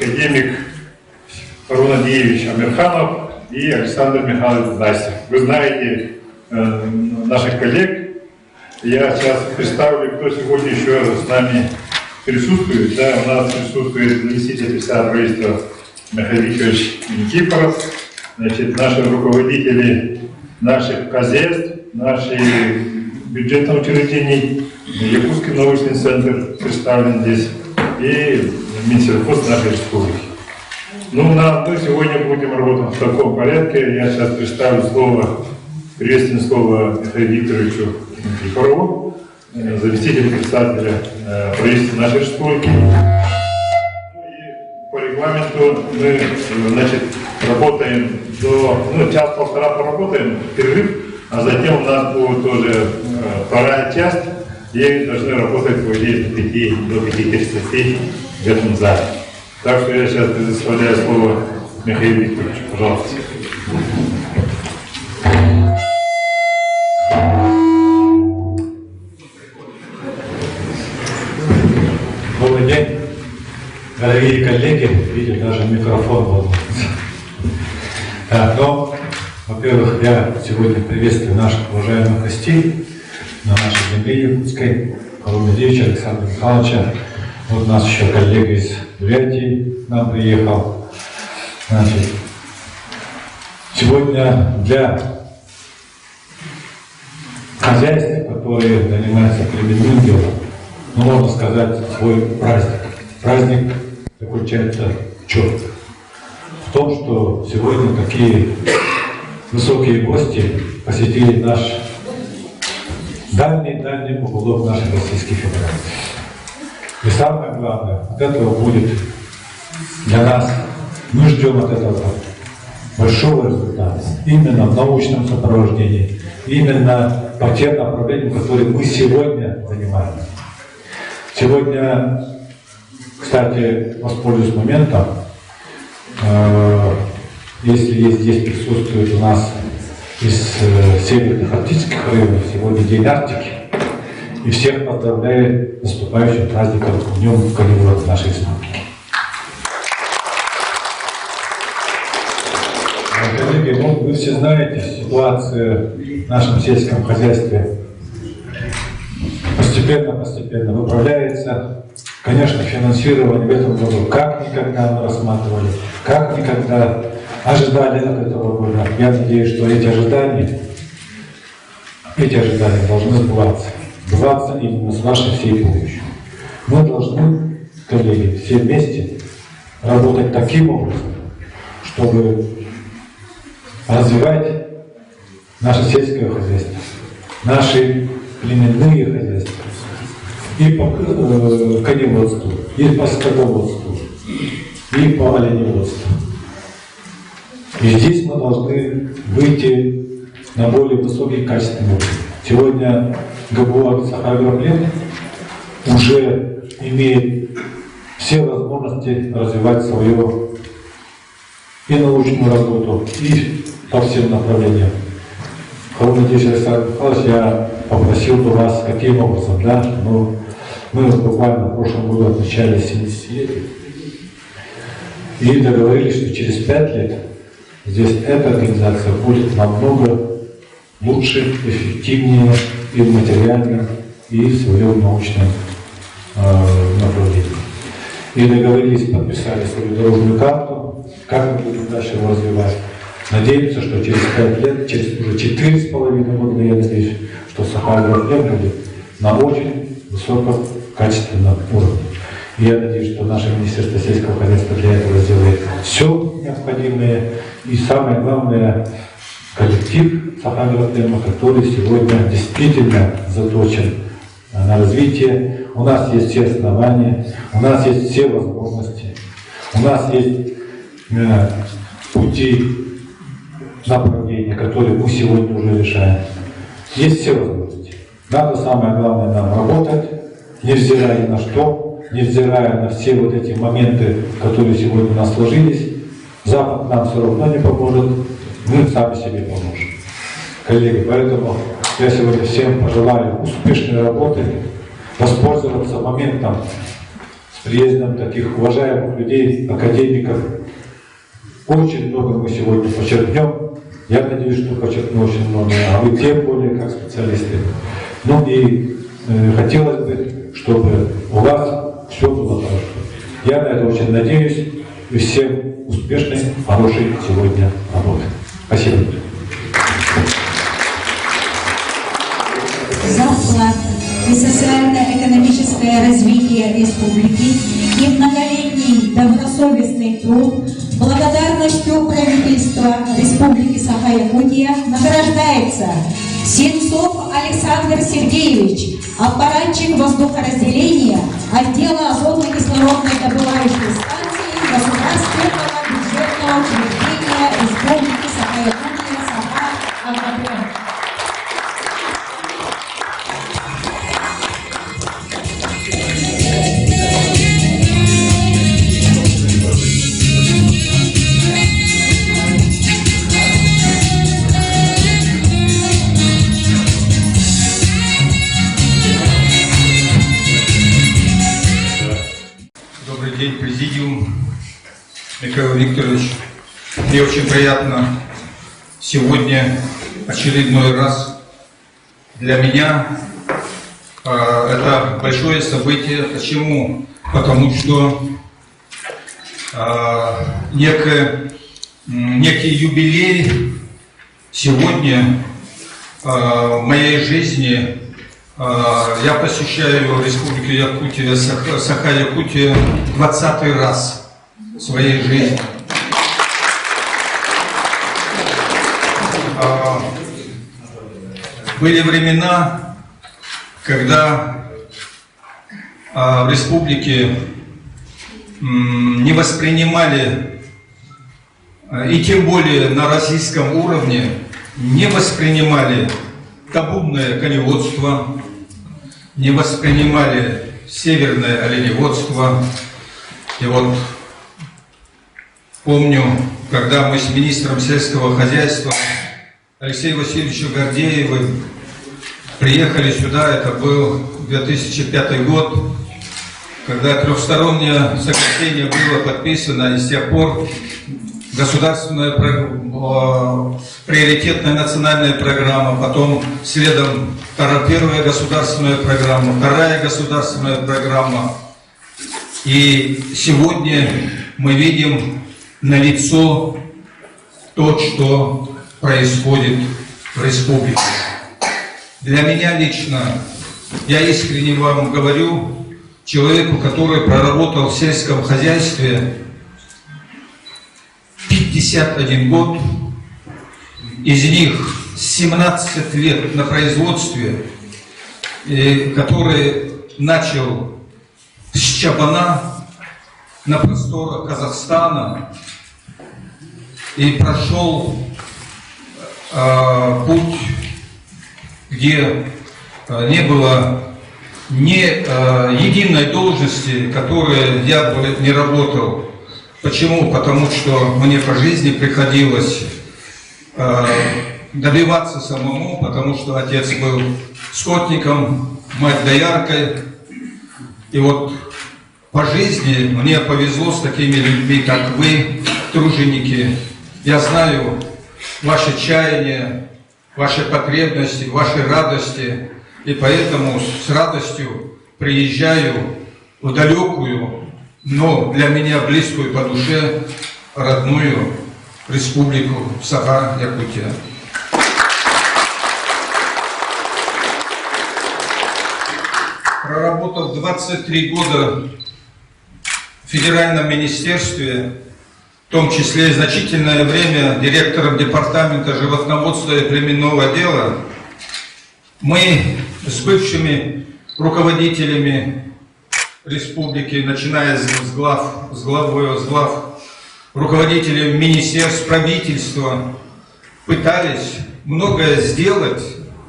академик Харун Адиевич Амирханов и Александр Михайлович Настя. Вы знаете наших коллег. Я сейчас представлю, кто сегодня еще с нами присутствует. Да, у нас присутствует заместитель председателя правительства Михаил Викторович Никифоров, значит, наши руководители наших хозяйств, наших бюджетных учреждений, Якутский научный центр представлен здесь и Минсельхоз нашей республики. Ну, мы сегодня будем работать в таком порядке. Я сейчас представлю приветственное слово Михаилу Викторовичу Никифорову, заместителю председателя правительства нашей республики. И по регламенту мы, значит, работаем до час-полтора поработаем, перерыв, а затем у нас будет тоже вторая часть, и должны работать, по идее, до 5:30 в этом зале. Так что я сейчас предоставляю слово Михаилу Викторовичу. Пожалуйста. Добрый день, дорогие коллеги. Видите, даже микрофон волнуется. Во-первых, я сегодня приветствую наших уважаемых гостей на нашей земле якутской, Харуна Адиевича, Александра Михайловича. Вот у нас еще коллега из Бурятии к нам приехал. Значит, сегодня для хозяйств, которые занимаются племенным делом, можно сказать, свой праздник. Праздник заключается в чем? В том, что сегодня такие высокие гости посетили наш дальний уголок нашей Российской Федерации. И самое главное, от этого будет для нас, мы ждем от этого большого результата, именно в научном сопровождении, именно по тем направлениям, которые мы сегодня занимаемся. Сегодня, кстати, воспользуюсь моментом, если здесь присутствует у нас из северных арктических районов, сегодня День Арктики, и всех поздравляю с наступающим праздником Днем Калининграда нашей республики. Коллеги, вы все знаете, ситуация в нашем сельском хозяйстве постепенно выправляется. Конечно, финансирование в этом году как никогда мы рассматривали, как никогда ожидали от этого года. Я надеюсь, что эти ожидания должны сбываться именно с вашей всей помощью. Мы должны, коллеги, все вместе работать таким образом, чтобы развивать наше сельское хозяйство, наши племенные хозяйства, и по коневодству, и по скотоводству, и по оленеводству. И здесь мы должны выйти на более высокий качественный уровень. Сегодня ГБУ Сахагроплен уже имеет все возможности развивать свою и научную работу, и по всем направлениям. Харун Адиевич, Александр Михайлович, я попросил бы вас, каким образом, мы буквально в прошлом году отмечали 70-летие и договорились, что через 5 лет здесь эта организация будет намного лучше, эффективнее и в материальном, и в своем научном направлении. И договорились, подписали свою дорожную карту, как мы будем дальше его развивать. Надеемся, что через 5 лет, через уже 4,5 года, я надеюсь, что Сахагроплен будет на очень высоком качественном уровне. И я надеюсь, что наше Министерство сельского хозяйства для этого сделает все необходимое. И самое главное, коллектив Сахагроплена, который сегодня действительно заточен на развитие. У нас есть все основания, у нас есть все возможности, у нас есть пути, направления, которые мы сегодня уже решаем. Есть все возможности. Надо, самое главное, нам работать, невзирая ни на что, невзирая на все вот эти моменты, которые сегодня у нас сложились. Запад нам все равно не поможет, мы сами себе поможем. Коллеги, поэтому я сегодня всем пожелаю успешной работы, воспользоваться моментом приездом таких уважаемых людей, академиков. Очень много мы сегодня подчеркнем. Я надеюсь, что подчеркну очень много, а вы тем более как специалисты. Ну и хотелось бы, чтобы у вас все было хорошо. Я на это очень надеюсь. И всем успешной, хорошей сегодня работы. Спасибо. За вклад и социально-экономическое развитие республики и многолетний добросовестный труд благодарностью правительства Республики Саха-Якутия награждается Сенцов Александр Сергеевич, аппаратчик воздухоразделения отдела азотно-кислородной добывающей станции Государственного бюджетного учреждения Республики Саха-Якутия Саха-Академ. Добрый день, президиум, Михаил Викторович. Мне очень приятно сегодня очередной раз для меня это большое событие. Почему? Потому что некий юбилей сегодня в моей жизни. Я посещаю Республику Якутия, Саха-Якутия 20-й раз в своей жизни. Были времена, когда в республике не воспринимали, и тем более на российском уровне, не воспринимали табунное коневодство, не воспринимали северное оленеводство. И вот помню, когда мы с министром сельского хозяйства Алексеем Васильевичем Гордеевым приехали сюда, это был 2005 год, когда трехстороннее соглашение было подписано, и с тех пор государственная приоритетная национальная программа, потом следом первая государственная программа, вторая государственная программа. И сегодня мы видим налицо то, что происходит в республике. Для меня лично, я искренне вам говорю, человеку, который проработал в сельском хозяйстве 51 год, из них 17 лет на производстве, который начал с чабана на просторах Казахстана и прошел путь, где не было ни единой должности, которой я бы не работал. Почему? Потому что мне по жизни приходилось добиваться самому, потому что отец был скотником, мать дояркой. И вот по жизни мне повезло с такими людьми, как вы, труженики. Я знаю ваши чаяния, ваши потребности, ваши радости. И поэтому с радостью приезжаю в далекую, но для меня близкую по душе, родную республику Саха-Якутия. Проработал 23 года в федеральном министерстве, в том числе значительное время директором департамента животноводства и племенного дела. Мы с бывшими руководителями республики, начиная с глав, руководителями министерств, правительства, пытались многое сделать,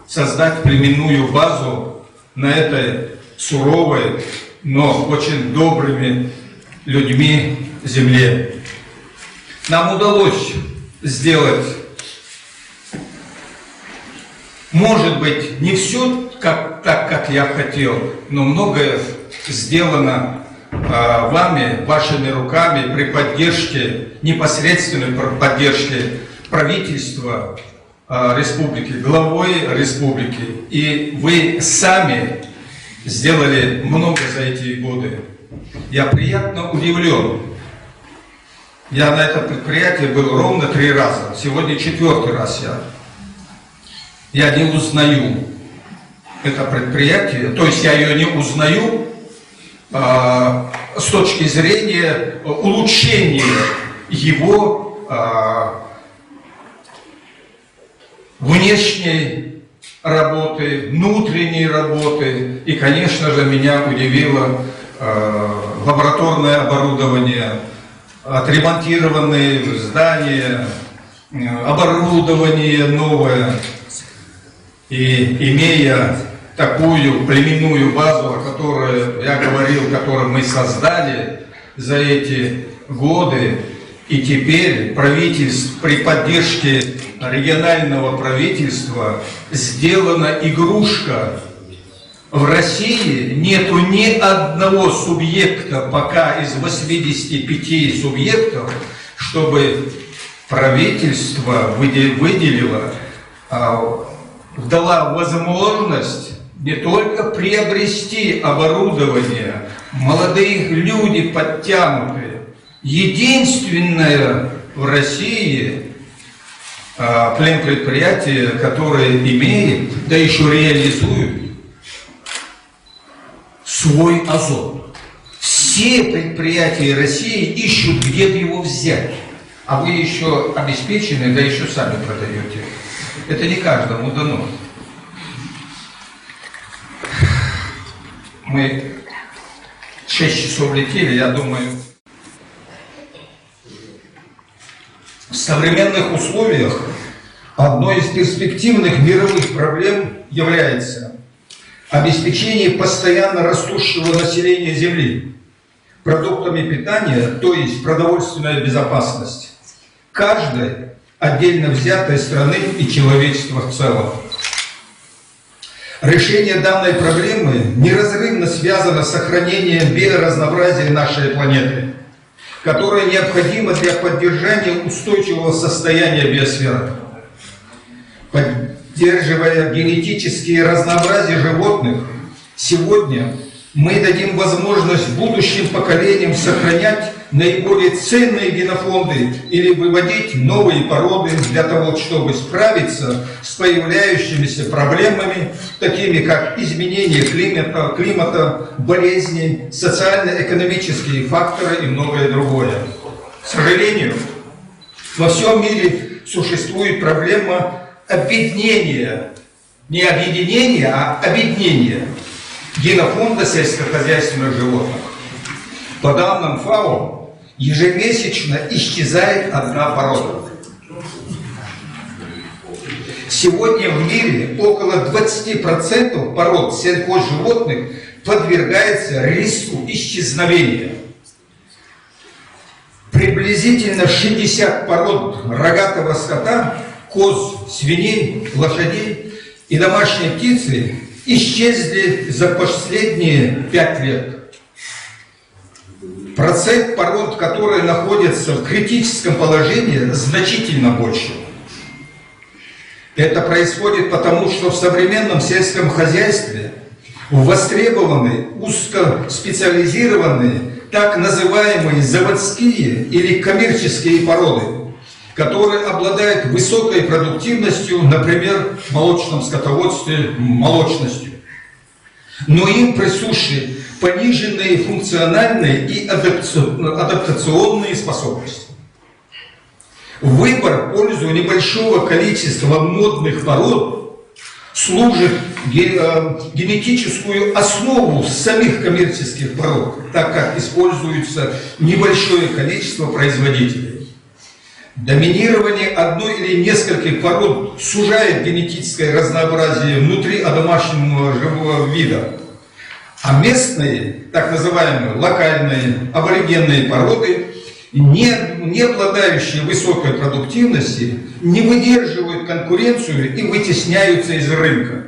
создать племенную базу на этой суровой, но очень добрыми людьми земле. Нам удалось сделать, может быть, не все так, как я хотел, но многое сделано вами, вашими руками, при поддержке, непосредственной поддержке правительства республики, главой республики. И вы сами сделали много за эти годы. Я приятно удивлен. Я на этом предприятии был ровно 3 раза. Сегодня 4-й раз я не узнаю это предприятие, то есть я ее не узнаю с точки зрения улучшения его внешней работы, внутренней работы. И, конечно же, меня удивило лабораторное оборудование, отремонтированные здания, оборудование новое. И имея такую племенную базу, о которой я говорил, которую мы создали за эти годы, и теперь правительство, при поддержке регионального правительства сделана игрушка. В России нету ни одного субъекта пока из 85 субъектов, чтобы правительство выделило, дала возможность не только приобрести оборудование, молодые люди подтянутые. Единственное в России предприятие, которое имеет, да еще реализует свой азот. Все предприятия России ищут, где его взять. А вы еще обеспечены, да еще сами продаете. Это не каждому дано. Мы 6 часов летели, я думаю. В современных условиях одной из перспективных мировых проблем является обеспечение постоянно растущего населения Земли продуктами питания, то есть продовольственная безопасность каждой отдельно взятой страны и человечества в целом. Решение данной проблемы неразрывно связано с сохранением биоразнообразия нашей планеты, которое необходимо для поддержания устойчивого состояния биосферы. Поддерживая генетические разнообразия животных, сегодня мы дадим возможность будущим поколениям сохранять наиболее ценные генофонды или выводить новые породы для того, чтобы справиться с появляющимися проблемами, такими как изменение климата, болезни, социально-экономические факторы и многое другое. К сожалению, во всем мире существует проблема обеднения, не объединения, а обеднения генофонда сельскохозяйственных животных. По данным ФАО, ежемесячно исчезает одна порода. Сегодня в мире около 20% пород сельхозживотных подвергается риску исчезновения. Приблизительно 60 пород рогатого скота, коз, свиней, лошадей и домашней птицы исчезли за последние 5 лет. Процент пород, которые находятся в критическом положении, значительно больше. Это происходит потому, что в современном сельском хозяйстве востребованы узкоспециализированные, так называемые заводские или коммерческие породы, которые обладают высокой продуктивностью, например, в молочном скотоводстве, молочностью. Но им присущи пониженные функциональные и адаптационные способности. Выбор в пользу небольшого количества модных пород служит генетическую основу самих коммерческих пород, так как используется небольшое количество производителей. Доминирование одной или нескольких пород сужает генетическое разнообразие внутри домашнего живого вида. А местные, так называемые локальные, аборигенные породы, не обладающие высокой продуктивностью, не выдерживают конкуренцию и вытесняются из рынка.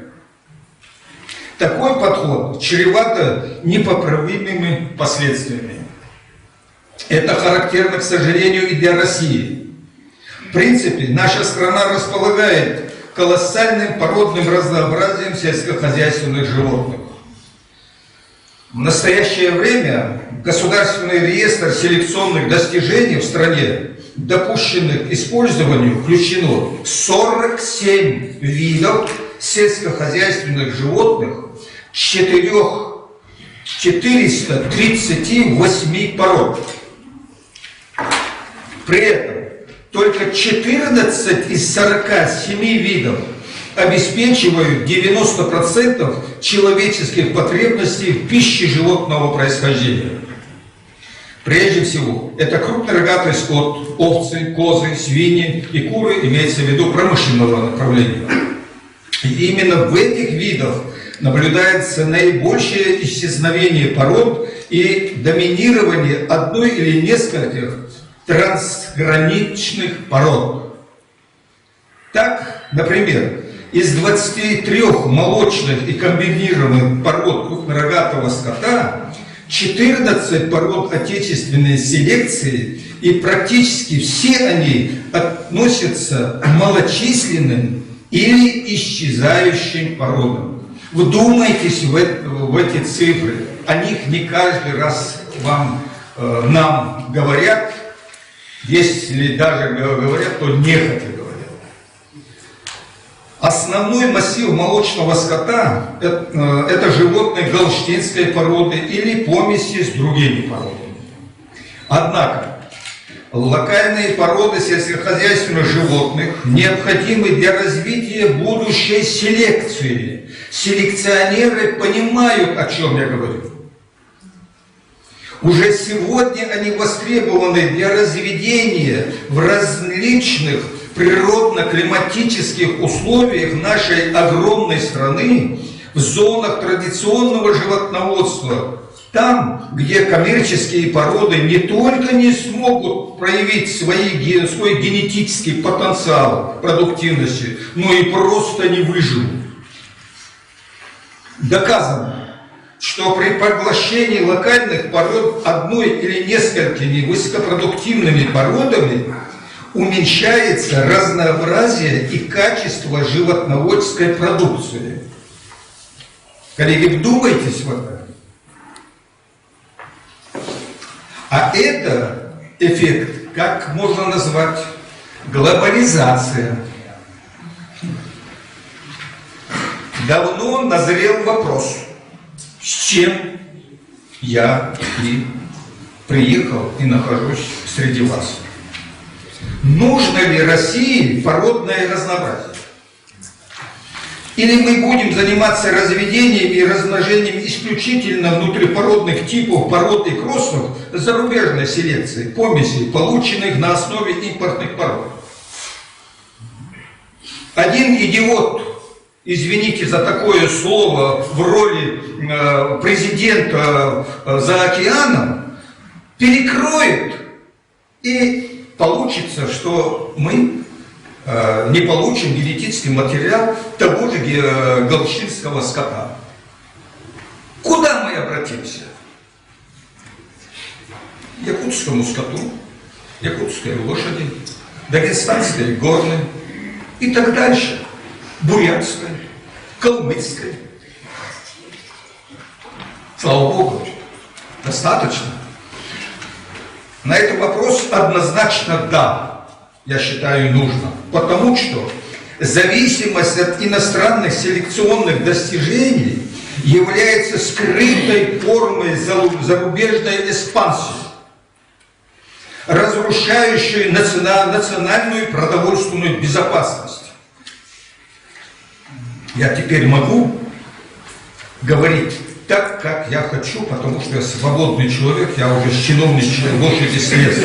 Такой подход чреват непоправимыми последствиями. Это характерно, к сожалению, и для России. В принципе, наша страна располагает колоссальным породным разнообразием сельскохозяйственных животных. В настоящее время Государственный реестр селекционных достижений в стране, допущенных к использованию, включено 47 видов сельскохозяйственных животных, 438 пород. При этом только 14 из 47 видов обеспечивают 90% человеческих потребностей в пище животного происхождения. Прежде всего, это крупнорогатый скот, овцы, козы, свиньи и куры, имеется в виду промышленного направления. И именно в этих видах наблюдается наибольшее исчезновение пород и доминирование одной или нескольких трансграничных пород. Так, например, из 23 молочных и комбинированных пород крупнорогатого скота 14 пород отечественной селекции, и практически все они относятся к малочисленным или исчезающим породам. Вдумайтесь в эти цифры. О них не каждый раз нам говорят. Если даже говорят, то нехотя говорят. Основной массив молочного скота – это животные галштинской породы или помеси с другими породами. Однако, локальные породы сельскохозяйственных животных необходимы для развития будущей селекции. Селекционеры понимают, о чем я говорю. Уже сегодня они востребованы для разведения в различных природно-климатических условиях нашей огромной страны, в зонах традиционного животноводства, там, где коммерческие породы не только не смогут проявить свой генетический потенциал продуктивности, но и просто не выживут. Доказано, что при поглощении локальных пород одной или несколькими высокопродуктивными породами уменьшается разнообразие и качество животноводческой продукции. Коллеги, вдумайтесь в это. А это эффект, как можно назвать, глобализация. Давно назрел вопрос, с чем я и приехал и нахожусь среди вас. Нужно ли России породное разнообразие? Или мы будем заниматься разведением и размножением исключительно внутрипородных типов пород и кроссов зарубежной селекции, помесей, полученных на основе импортных пород? Один идиот, извините за такое слово, в роли президента за океаном, перекроет, и получится, что мы не получим генетический материал того же галштинского скота. Куда мы обратимся? Якутскому скоту, якутской лошади, дагестанской горной и так дальше, бурятской, калмыцкой. Слава Богу, достаточно. На этот вопрос однозначно да, я считаю, нужно. Потому что зависимость от иностранных селекционных достижений является скрытой формой зарубежной экспансии, разрушающей национальную продовольственную безопасность. Я теперь могу говорить так, как я хочу, потому что я свободный человек, я уже с чиновничьей лошади слез.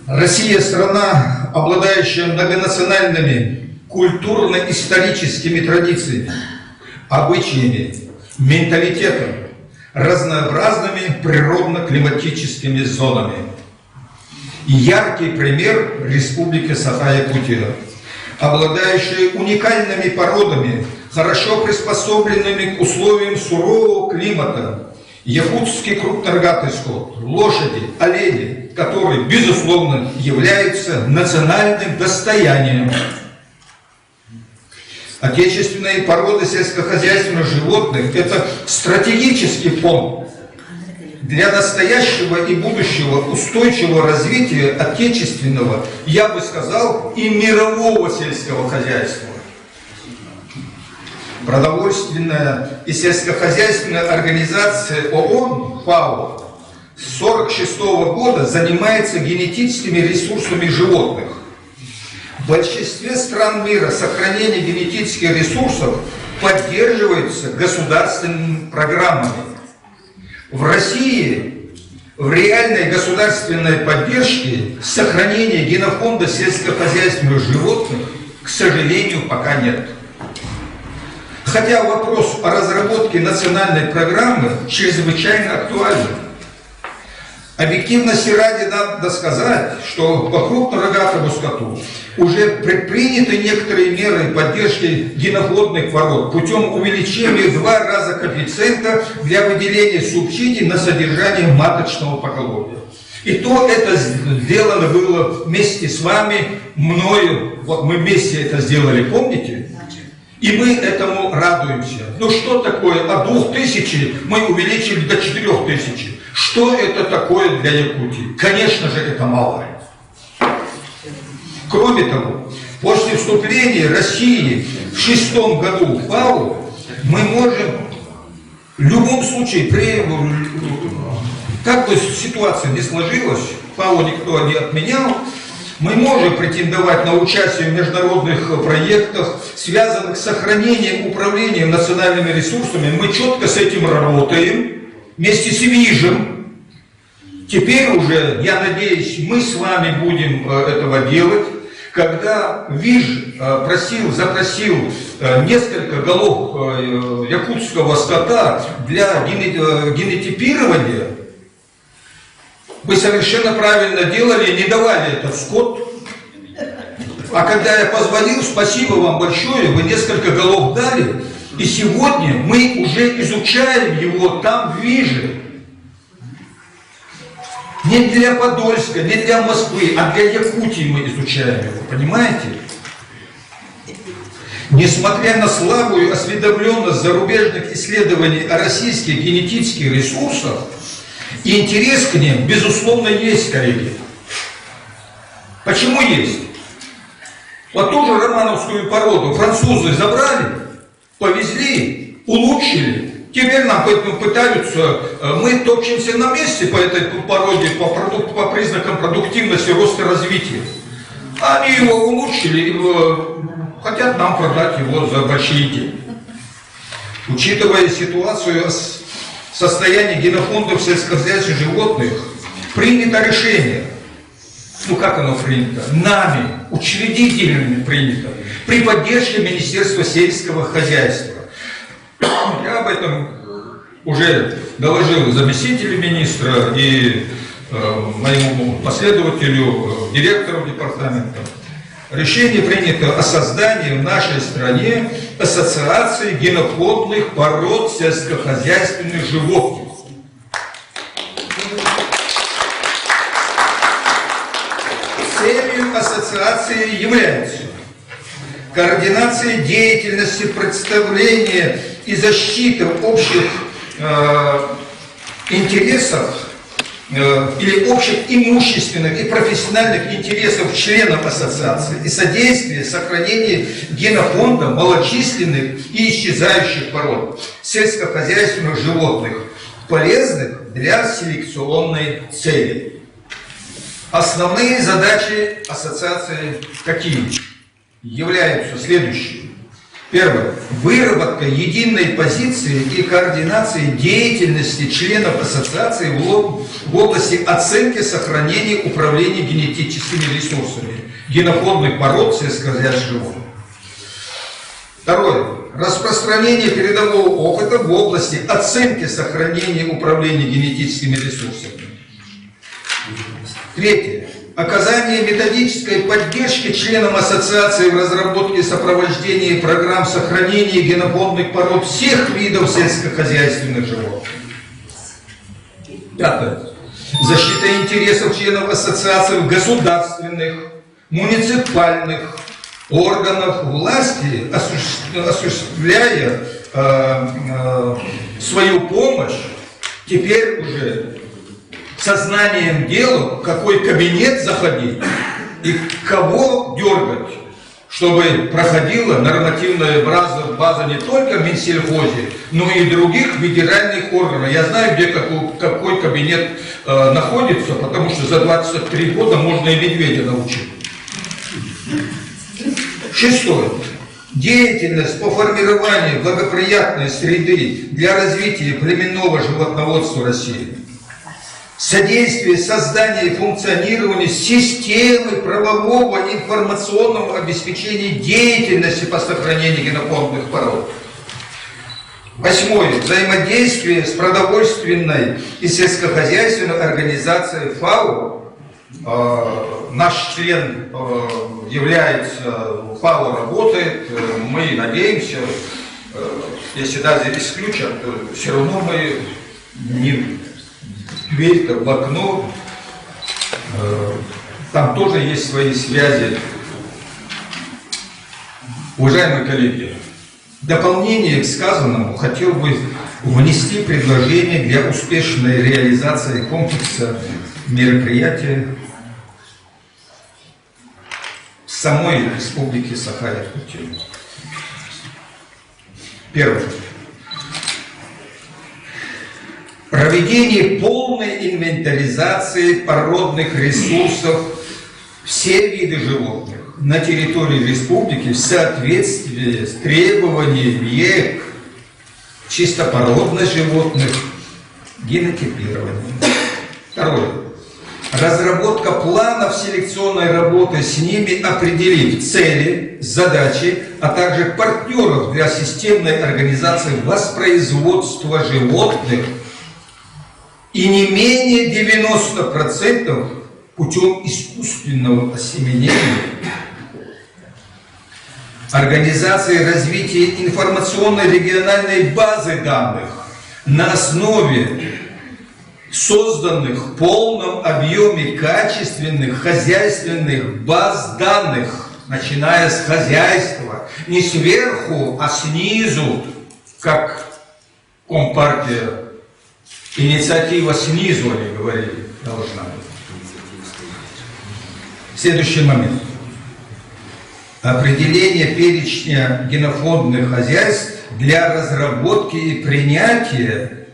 Россия – страна, обладающая многонациональными культурно-историческими традициями, обычаями, менталитетом, разнообразными природно-климатическими зонами. яркий пример Республики Саха-Якутия, обладающая уникальными породами, хорошо приспособленными к условиям сурового климата. Якутский крупнорогатый скот, лошади, олени, которые, безусловно, являются национальным достоянием. Отечественные породы сельскохозяйственных животных – это стратегический фонд для настоящего и будущего устойчивого развития отечественного, я бы сказал, и мирового сельского хозяйства. Продовольственная и сельскохозяйственная организация ООН ФАО с 1946 года занимается генетическими ресурсами животных. В большинстве стран мира сохранение генетических ресурсов поддерживается государственными программами. В России в реальной государственной поддержке сохранения генофонда сельскохозяйственных животных, к сожалению, пока нет. Хотя вопрос о разработке национальной программы чрезвычайно актуален. Объективности ради надо сказать, что по крупнорогатому скоту уже предприняты некоторые меры поддержки генофондных пород путем увеличения в 2 раза коэффициента для выделения субсидий на содержание маточного поголовья. И то это сделано было вместе с вами, мною, вот мы вместе это сделали, помните? И мы этому радуемся. Ну что такое? От 2000 мы увеличили до 4000. Что это такое для Якутии? Конечно же, это мало. Кроме того, после вступления России в 2006 году в ФАО мы можем в любом случае, как бы ситуация не сложилась, ФАО никто не отменял, мы можем претендовать на участие в международных проектах, связанных с сохранением управлением национальными ресурсами. Мы четко с этим работаем, вместе с ВИЖем. Теперь уже, я надеюсь, мы с вами будем этого делать. Когда ВИЖ запросил несколько голов якутского скота для генотипирования, вы совершенно правильно делали, не давали этот скот. А когда я позвонил, спасибо вам большое, вы несколько голов дали, и сегодня мы уже изучаем его там в ВИЖе. Не для Подольска, не для Москвы, а для Якутии мы изучаем его, понимаете? Несмотря на слабую осведомленность зарубежных исследований о российских генетических ресурсах, интерес к ним, безусловно, есть, коллеги. Почему есть? Вот ту же романовскую породу французы забрали, повезли, улучшили. Теперь нам пытаются, мы топчемся на месте по этой породе, по признакам продуктивности, роста, развития. Они его улучшили, хотят нам продать его за большие деньги. Учитывая ситуацию состояния генофондов сельскохозяйственных животных, принято решение. Ну как оно принято? Нами, учредителями принято, при поддержке Министерства сельского хозяйства. Я об этом уже доложил заместителю министра и моему последователю, директору департамента. Решение принято о создании в нашей стране ассоциации генофондных пород сельскохозяйственных животных. Целью ассоциации является координация деятельности, представления и защита общих интересов или общих имущественных и профессиональных интересов членов ассоциации и содействие сохранению генофонда малочисленных и исчезающих пород сельскохозяйственных животных, полезных для селекционной цели. Основные задачи ассоциации какие? Являются следующие. Первое. Выработка единой позиции и координации деятельности членов ассоциации в области оценки, сохранения, управления генетическими ресурсами генофондных пород сельскохозяйственных животных. Второе. Распространение передового опыта в области оценки, сохранения, управления генетическими ресурсами. Третье. оказание методической поддержки членам ассоциации в разработке и сопровождении программ сохранения генофондных пород всех видов сельскохозяйственных животных. Пятое. Защита интересов членов ассоциации в государственных, муниципальных органах власти, осуществляя свою помощь, теперь уже сознанием дела, в какой кабинет заходить и кого дергать, чтобы проходила нормативная база не только в Минсельхозе, но и других федеральных органов. Я знаю, где какой кабинет находится, потому что за 23 года можно и медведя научить. Шестое. Деятельность по формированию благоприятной среды для развития племенного животноводства России. Содействие созданию и функционированию системы правового информационного обеспечения деятельности по сохранению генофондных пород. Восьмое. Взаимодействие с продовольственной и сельскохозяйственной организацией ФАО. Наш член является, ФАО работает, мы надеемся, если даже исключат, все равно мы не дверь-то в окно, там тоже есть свои связи. Уважаемые коллеги, в дополнение к сказанному хотел бы внести предложение для успешной реализации комплекса мероприятий в самой Республике Саха-Якутия. Первое. Проведение полной инвентаризации породных ресурсов все виды животных на территории республики в соответствии с требованиями ЕЭК, чистопородность животных, генотипирование. Второе. Разработка планов селекционной работы с ними, определив цели, задачи, а также партнеров для системной организации воспроизводства животных и не менее 90% путем искусственного осеменения, организации развития информационной региональной базы данных на основе созданных в полном объеме качественных хозяйственных баз данных, начиная с хозяйства, не сверху, а снизу, как Компартия, инициатива снизу, они говорили, должна быть. Следующий момент. Определение перечня генофондных хозяйств для разработки и принятия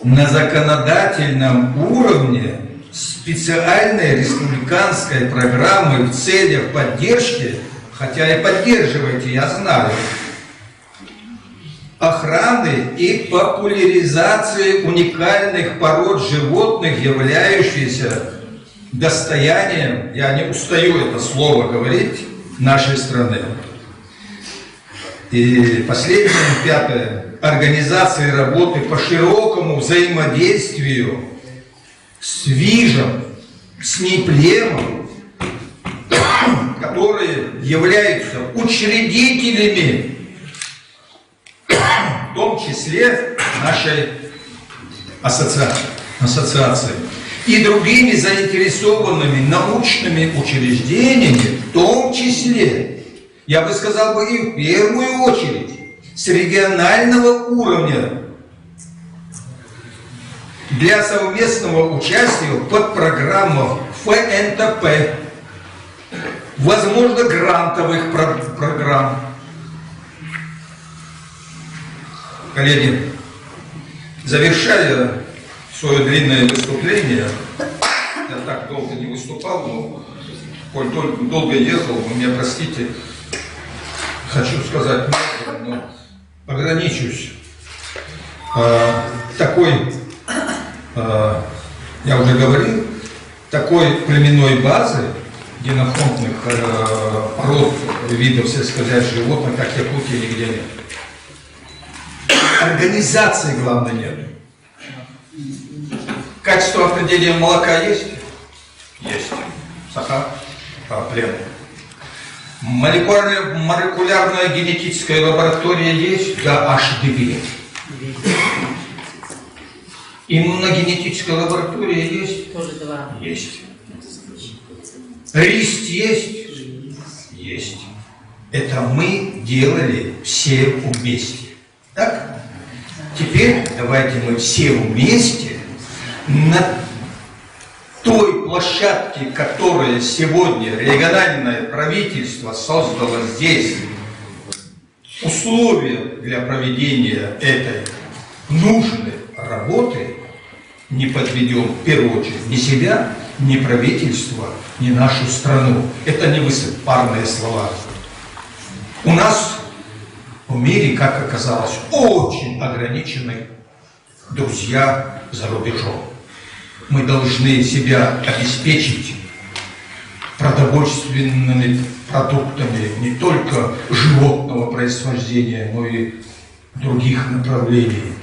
на законодательном уровне специальной республиканской программы в целях поддержки, хотя и поддерживаете, я знаю, охраны и популяризации уникальных пород животных, являющихся достоянием, я не устаю это слово говорить, нашей страны. И последнее, пятое. Организации работы по широкому взаимодействию с ВИЖем, с НИПЛЕМом, которые являются учредителями, в том числе нашей ассоциации, и другими заинтересованными научными учреждениями, в том числе, я бы сказал бы и в первую очередь, с регионального уровня для совместного участия в подпрограммах ФНТП, возможно, грантовых программ. Коллеги, завершая свое длинное выступление, я так долго не выступал, но коль только долго ехал, вы меня простите, хочу сказать много, но ограничусь такой, я уже говорил, такой племенной базы генофондных пород видов сельскохозяйственных животных, как Якутия, нигде нет. Организации, главное, нет. Качество определения молока есть? Есть. проблему. Молекулярная генетическая лаборатория есть? Да, аж 2. Иммуногенетическая лаборатория есть? Тоже 2. Есть. РИСТ есть? Есть. Это мы делали все вместе. Так? Теперь давайте мы все вместе на той площадке, которая сегодня региональное правительство создало здесь, условия для проведения этой нужной работы, не подведем в первую очередь ни себя, ни правительство, ни нашу страну. Это не высокопарные слова. У нас в мире, как оказалось, очень ограничены друзья за рубежом. Мы должны себя обеспечить продовольственными продуктами не только животного происхождения, но и других направлений.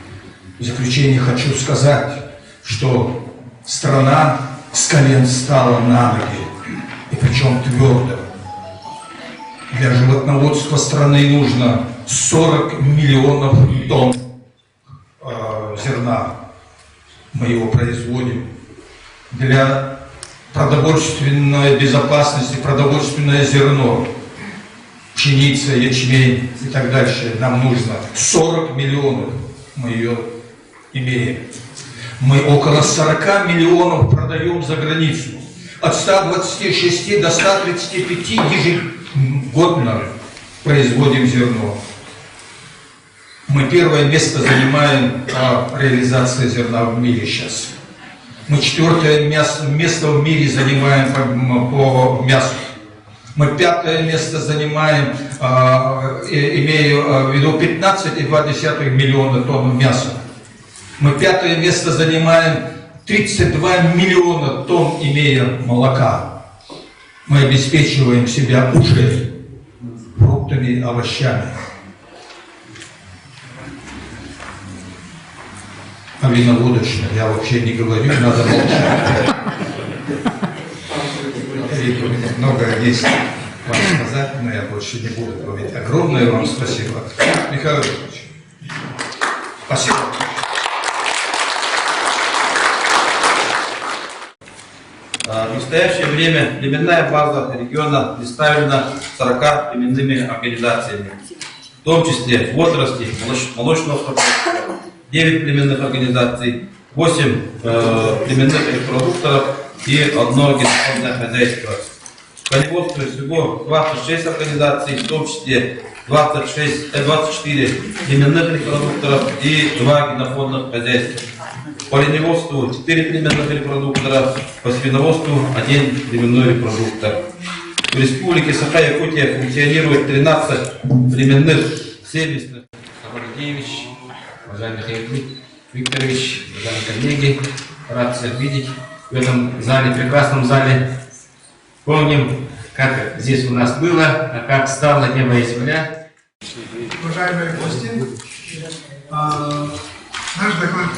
В заключение хочу сказать, что страна с колен стала на ноги, и причем твердо. Для животноводства страны нужно 40 миллионов тонн зерна. Мы его производим. Для продовольственной безопасности, продовольственное зерно, пшеница, ячмень и так дальше нам нужно 40 миллионов. Мы ее имеем. Мы около 40 миллионов продаем за границу. От 126 до 135 ежегодно производим зерно. Мы первое место занимаем по реализации зерна в мире сейчас. Мы 4-е место в мире занимаем по мясу. Мы 5-е место занимаем, имея в виду 15,2 миллиона тонн мяса. Мы 5-е место занимаем 32 миллиона тонн, имея молока. Мы обеспечиваем себя уже фруктами и овощами. А виноводочно я вообще не говорю, надо молчать. Много есть вам сказать, но я больше не буду говорить. Огромное вам спасибо. Михаил Ильич, спасибо. В настоящее время племенная база региона представлена 40 племенными организациями, в том числе в отрасли молочного продукта, 9 племенных организаций, 8 племенных репродукторов и 1 генофондное хозяйство. В коневодстве всего 26 организаций, в том числе 24 племенных репродукторов и 2 генофондных хозяйства. По оленеводству 4 племенных репродуктора, по свиноводству 1 племенной репродуктор. В республике Саха-Якутия функционирует 13 племенных сервисных. Абрагеевич, уважаемый Михаил Викторович, уважаемые коллеги, рад всех видеть в этом зале, прекрасном зале. Помним, как здесь у нас было, а как стало небо и земля. Уважаемые гости, наш доклад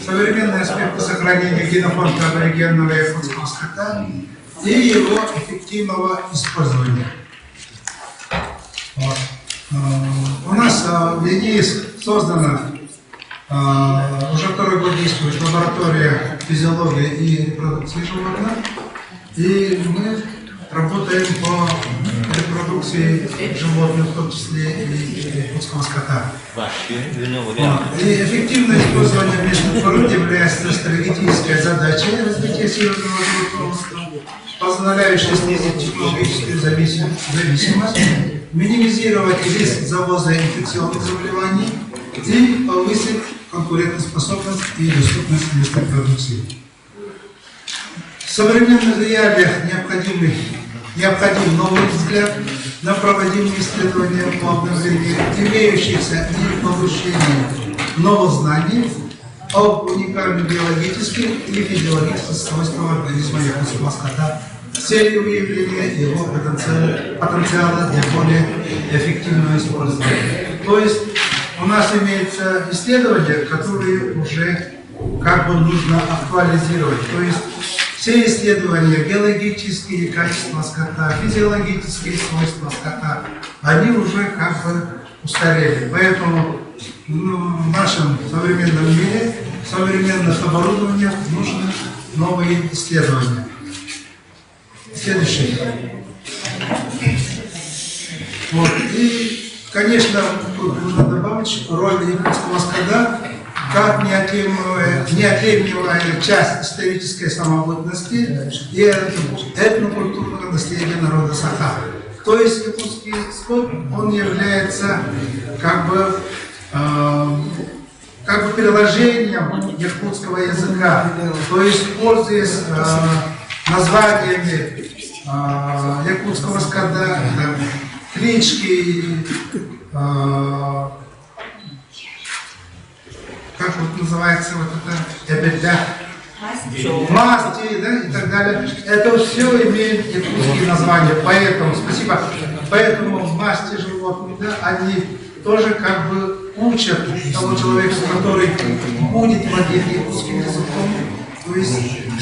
«Современные аспекты сохранения генофонда аборигенного якутского скота и его эффективного использования». У нас в ЕНИИС создана, уже 2-й год действует лаборатория физиологии и репродукции животных, и мы работаем по репродукции животных, в том числе и якутского скота. И эффективное использование местных пород является стратегической задачей развития северного животноводства, позволяющей снизить технологическую зависимость, минимизировать риск завоза инфекционных заболеваний и повысить конкурентоспособность и доступность местной продукции. В современных реалиях необходим новый взгляд на проводимые исследования по обновлению имеющихся и получению новых знаний об уникальных биологических и физиологических свойствах организма якутского скота с целью выявления его потенциала для более эффективного использования. То есть у нас имеются исследования, которые уже как бы нужно актуализировать. То есть все исследования, геологические качества скота, физиологические свойства скота, они уже как бы устарели. Поэтому в нашем современном мире, современных оборудованиях нужны новые исследования. Следующий. Вот. И, конечно, тут нужно добавить роль якутского скота как неотъемлемая часть исторической самобытности и этнокультурного наследия народа Саха. То есть якутский скот, он является как бы переложением якутского языка, то есть пользуясь названиями якутского скота, клички, как вот называется вот это, масти, да, и так далее. Это все имеет якутские названия. Поэтому, спасибо. Поэтому масти животных, да, они тоже как бы учат того человека, который будет владеть якутским языком, то есть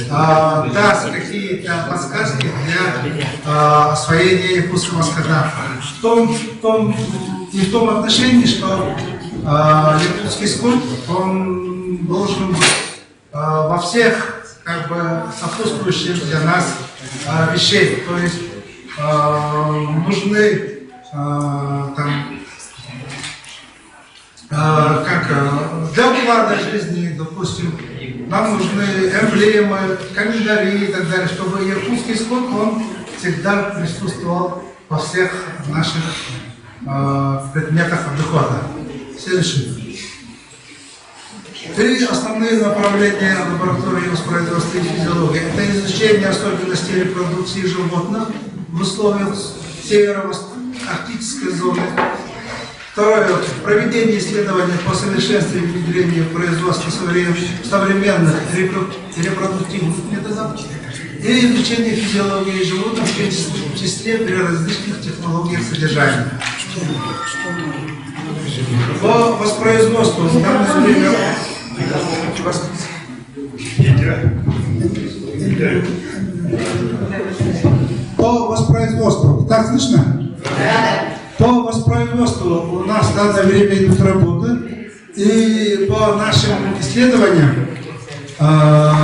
даст какие-то подсказки для освоения якутского скота. В том отношении, что якутский скот, он должен быть во всех как бы сопутствующих для нас вещей. То есть нужны для уклада жизни, допустим, нам нужны эмблемы, календари и так далее, чтобы якутский скот, он всегда присутствовал во всех наших предметах обихода. Следующий. 3 основные направления лаборатории воспроизводства и физиологии. Это изучение особенностей репродукции животных в условиях северо-арктической зоны. Второе. Проведение исследований по совершенствованию и внедрению в производство современных репродуктивных методов. И изучение физиологии животных, в числе при различных технологиях содержания. По воспроизводству в данное время по воспроизводству. Так слышно? По воспроизводству у нас в данное время идут работы. И по нашим исследованиям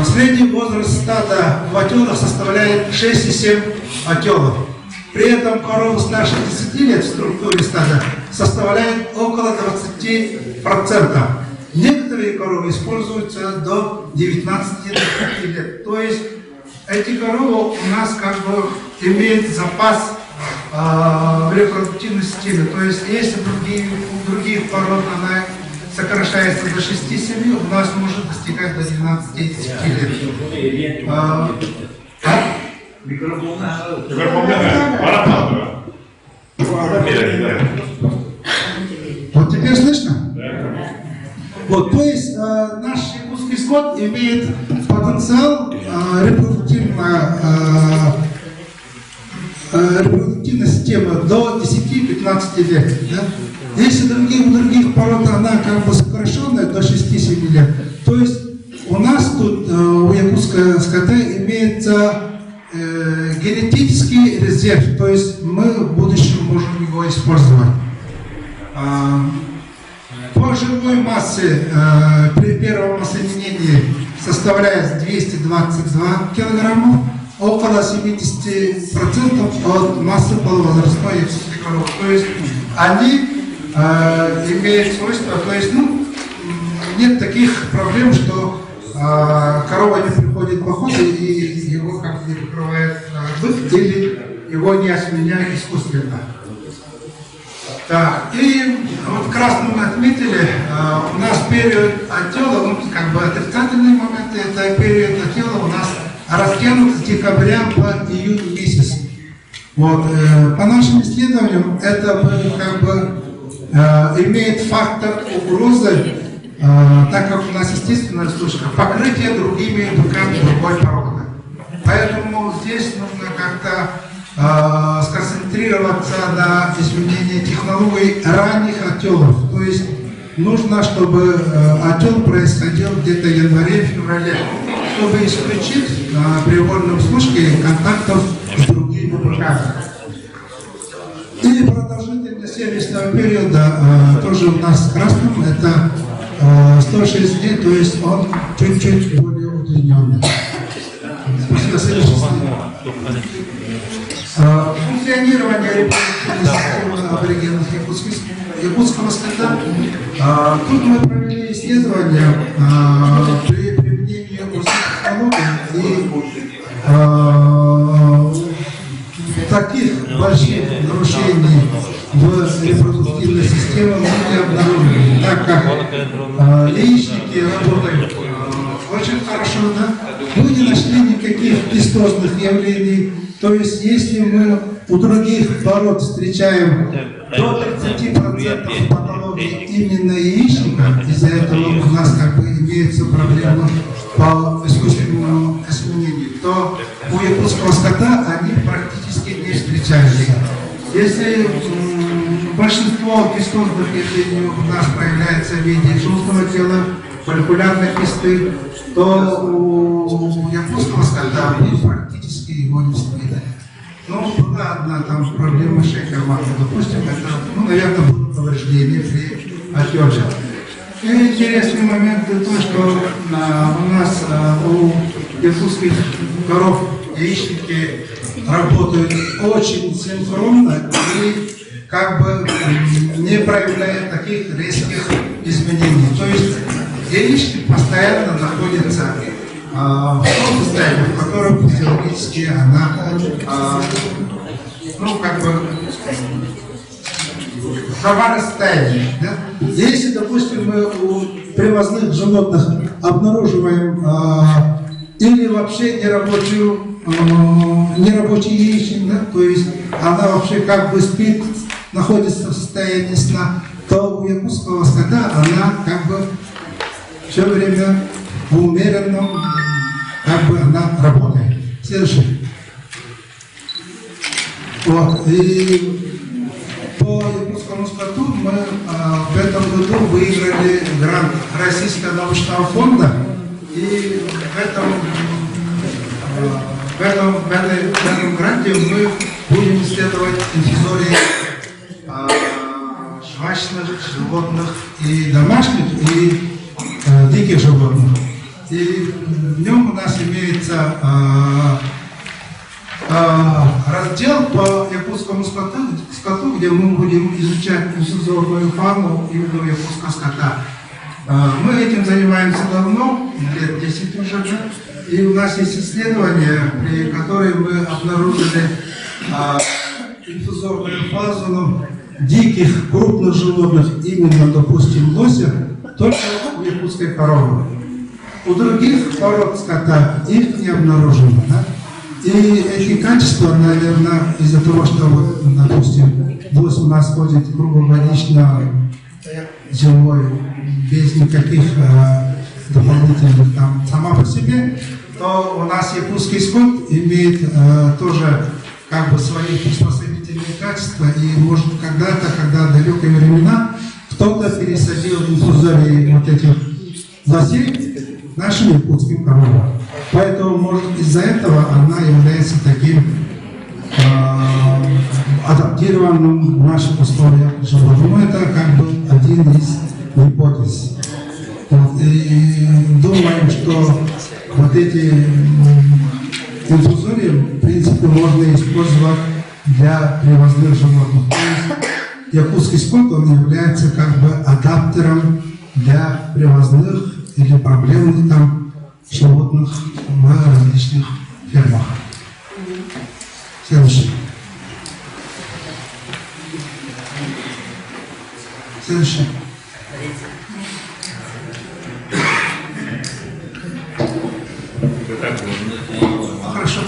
средний возраст стада в отелах составляет 6,7 отелов. При этом коровы старше 10 лет в структуре стада составляет около 20%. Некоторые коровы используются до 19-20 лет. То есть эти коровы у нас как бы имеют запас в репродуктивной системе. То есть если у других пород она сокращается до 6-7, у нас может достигать до 12-10 лет. Вот теперь слышно? Вот, то есть наш якутский скот имеет потенциал репродуктивной системы до 10-15 лет. Да? Если у других пород она как бы сокращенная до 6-7 лет, то есть у нас тут, у якутского скота, имеется генетический резерв, то есть мы в будущем можем его использовать. По живой массе при первом осоединении составляет 222 килограммов, около 70% от массы полувозрастной якутской коровы. То есть они имеют свойства, то есть нет таких проблем, что корова не приходит в охоту и его как бы прикрывает бык или его не осеменяют искусственно. Так, и вот красным мы отметили, у нас период отела, как бы отрицательные моменты, это период отела у нас растянут с декабря по июнь месяц. Вот, по нашим исследованиям это как бы имеет фактор угрозы, так как у нас естественная сушка, покрытие другими быками другой породы. Поэтому здесь нужно как-то сконцентрироваться на изменении технологий ранних отелов. То есть нужно, чтобы отел происходил где-то в январе-феврале. чтобы исключить при вольном случае контактов с другими ВПК. И продолжительность сервисного периода тоже у нас красным, это 106 дней, то есть он чуть-чуть более удлиненный. Спасибо, следующий слайд. Функционирование репродуктивной системы аборигенов якутского скота. Тут мы провели исследования при применении узких технологий и таких больших нарушений в репродуктивной системе мы не обнаружили, так как яичники работают очень хорошо, да? Мы не нашли никаких гистозных явлений. То есть, если мы у других пород встречаем до 30% патологии именно яичника, из-за этого у нас как бы имеется проблема по искусственному осеменению, то у якутского скота они практически не встречаются. Если большинство гистозных явлений у нас проявляется в виде желтого тела, фолликулярной кисты, то у якутского скота мы практически его не встретили. Ну, была одна там проблема шейка матки, допустим, это, наверное, будут повреждения при отёже. И интересный момент то, что у нас у якутских коров яичники работают очень синхронно и как бы не проявляя таких резких изменений. То есть яичник постоянно находится в том состоянии, в котором физиологически она, как бы, в состоянии. Да? Если, допустим, мы у привозных животных обнаруживаем или вообще нерабочий яичник, да? То есть она вообще как бы спит, находится в состоянии сна, то у якутского скота она как бы все время в умеренном, как бы она работает. Следующий. Вот. И по якутскому скоту мы в этом году выиграли грант Российского научного фонда. И в этом гранте мы будем исследовать инфузории жвачных животных и домашних, и диких животных. И в нем у нас имеется раздел по якутскому скоту, где мы будем изучать инфузорную фауну именно якутского скота. Мы этим занимаемся давно, лет 10 уже, и у нас есть исследования, при которых мы обнаружили инфузорную фазу диких крупных животных, именно, допустим, лося, только у якутской коровы. У других пород скота их не обнаружено. Да? И эти качества, наверное, из-за того, что, вот, допустим, лось у нас ходит круглогодично зимой, без никаких дополнительных там сама по себе, то у нас якутский скот имеет тоже как бы свои приспособительные качества, и может когда-то, когда в далекие времена, кто-то пересадил инфузории вот этих лосей нашим якутским коровам. Поэтому, может, из-за этого она является таким адаптированным в наших условиях животным. Ну, это как бы один из гипотез. Вот, и думаем, что вот эти инфузории, в принципе, можно использовать для привозных животных. То есть якутский скот, он является как бы адаптером для привозных или проблемных там животных в различных фермах. Следующий. Следующий. Хорошо.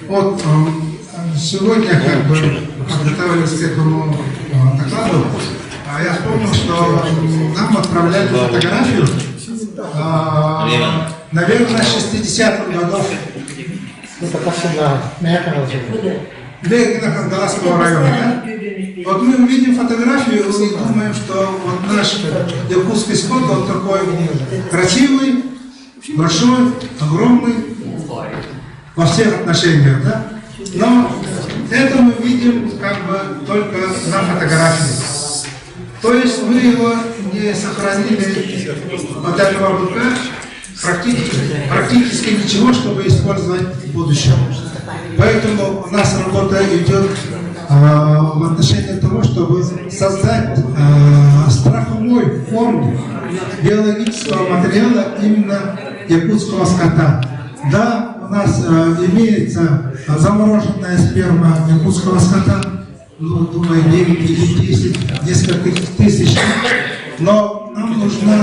Вот сегодня как бы подготовились к этому докладу, я вспомнил, что нам отправляли фотографию, наверное, 60-х годов. Это посуда. Галасского района, да? Вот мы увидим фотографию и думаем, что вот наш якутский скот, он такой красивый, большой, огромный во всех отношениях, да? Но это мы видим как бы только на фотографии. То есть мы его не сохранили от этого быка практически ничего, чтобы использовать в будущем. Поэтому у нас работа идет в отношении того, чтобы создать страховой фонд биологического материала именно якутского скота. Да, у нас имеется замороженная сперма якутского скота, ну, думаю, 9 или 10, несколько тысяч, но нам нужны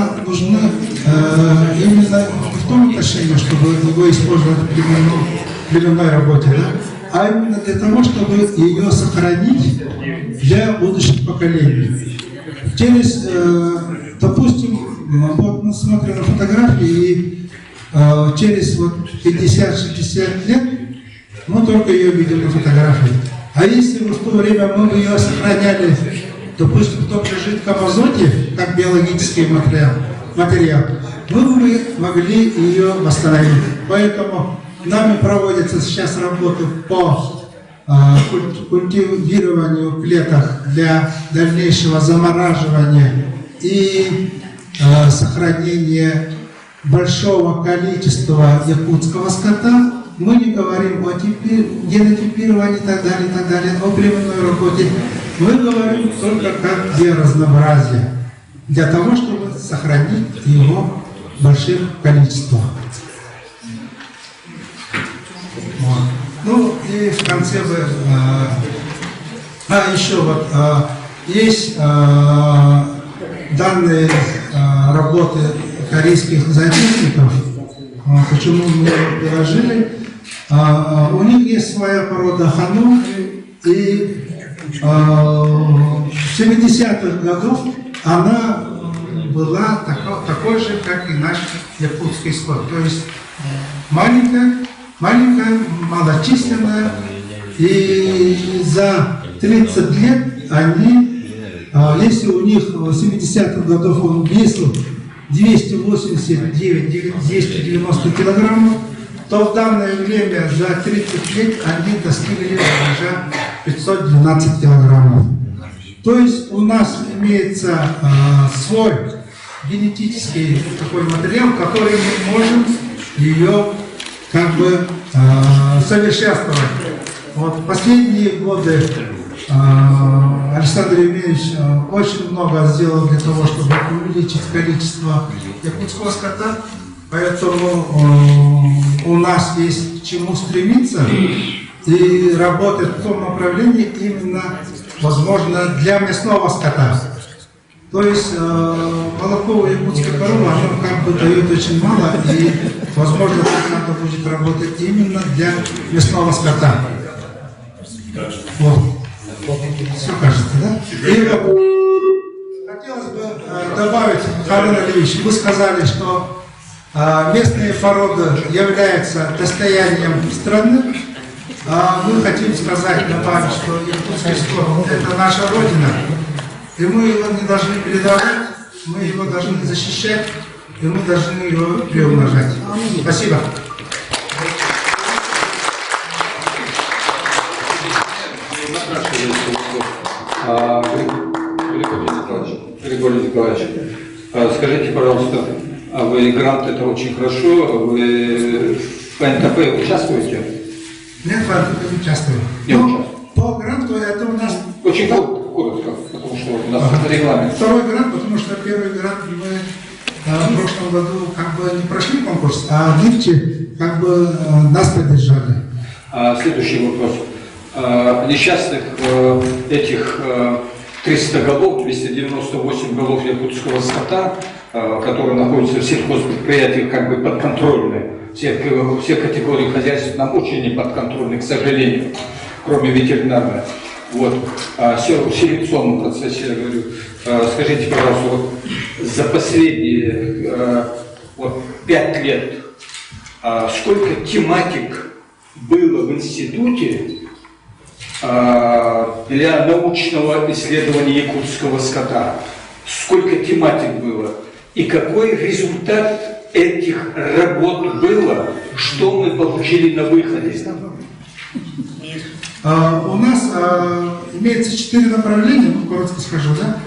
именно в том отношении, чтобы его использовать в племенной работе, да? А именно для того, чтобы ее сохранить для будущих поколений. Через, допустим, вот мы смотрим на фотографии, и через вот 50-60 лет мы только ее видим на фотографии. А если в то время мы бы ее сохраняли, допустим, в том же жидком азоте, как биологический материал, мы бы могли ее восстановить. Поэтому нами проводятся сейчас работы по культивированию клеток для дальнейшего замораживания и сохранения большого количества якутского скота. Мы не говорим о генотипировании и так далее, о племенной работе. Мы говорим только как биоразнообразие, для того, чтобы сохранить его в больших количествах. Вот. Ну и в конце еще вот есть данные работы корейских зоотехников, почему мы приложили. У них есть своя порода хану, и в 70-х годах она была такой же, как и наш якутский скот. То есть маленькая, малочисленная, и за 30 лет они, если у них в 70-х годах он весил 289-290 килограммов, то в данное время за 30 лет они достигли уже 512 килограммов. То есть у нас имеется свой генетический такой материал, который мы можем ее как бы совершенствовать. Вот в последние годы Александр Евгеньевич очень много сделал для того, чтобы увеличить количество якутского скота, поэтому у нас есть к чему стремиться и работать в том направлении именно, возможно, для мясного скота. То есть молоко якутской коровы, оно как бы дает очень мало, и, возможно, надо будет работать именно для мясного скота. Вот. Все кажется, да? И хотелось бы добавить, Харун Алиевич, вы сказали, что местные породы являются достоянием страны. Мы хотим сказать, добавить, что якутский скот – это наша родина. И мы его не должны передавать, мы его должны защищать, и мы должны его приумножать. Спасибо. Григорий Николаевич, скажите, пожалуйста, вы грант это очень хорошо, вы в НТП участвуете? Нет, в НТП не участвую. По гранту это у нас... Очень коротко, потому что у нас регламент. Второй грант, потому что первый грант мы в прошлом году как бы не прошли конкурс, а нынче как бы нас поддержали. Следующий вопрос. Несчастных этих 300 голов, 298 голов якутского скота, которые находятся в сельхозпредприятиях как бы подконтрольны, все категории хозяйств нам очень не подконтрольны, к сожалению, кроме ветеринарной. вот, в селекционном процессе, я говорю, скажите, пожалуйста, вот за последние 5 лет сколько тематик было в институте для научного исследования якутского скота? Сколько тематик было? И какой результат этих работ было? Что мы получили на выходе? У нас имеется 4 направления, коротко скажу, да?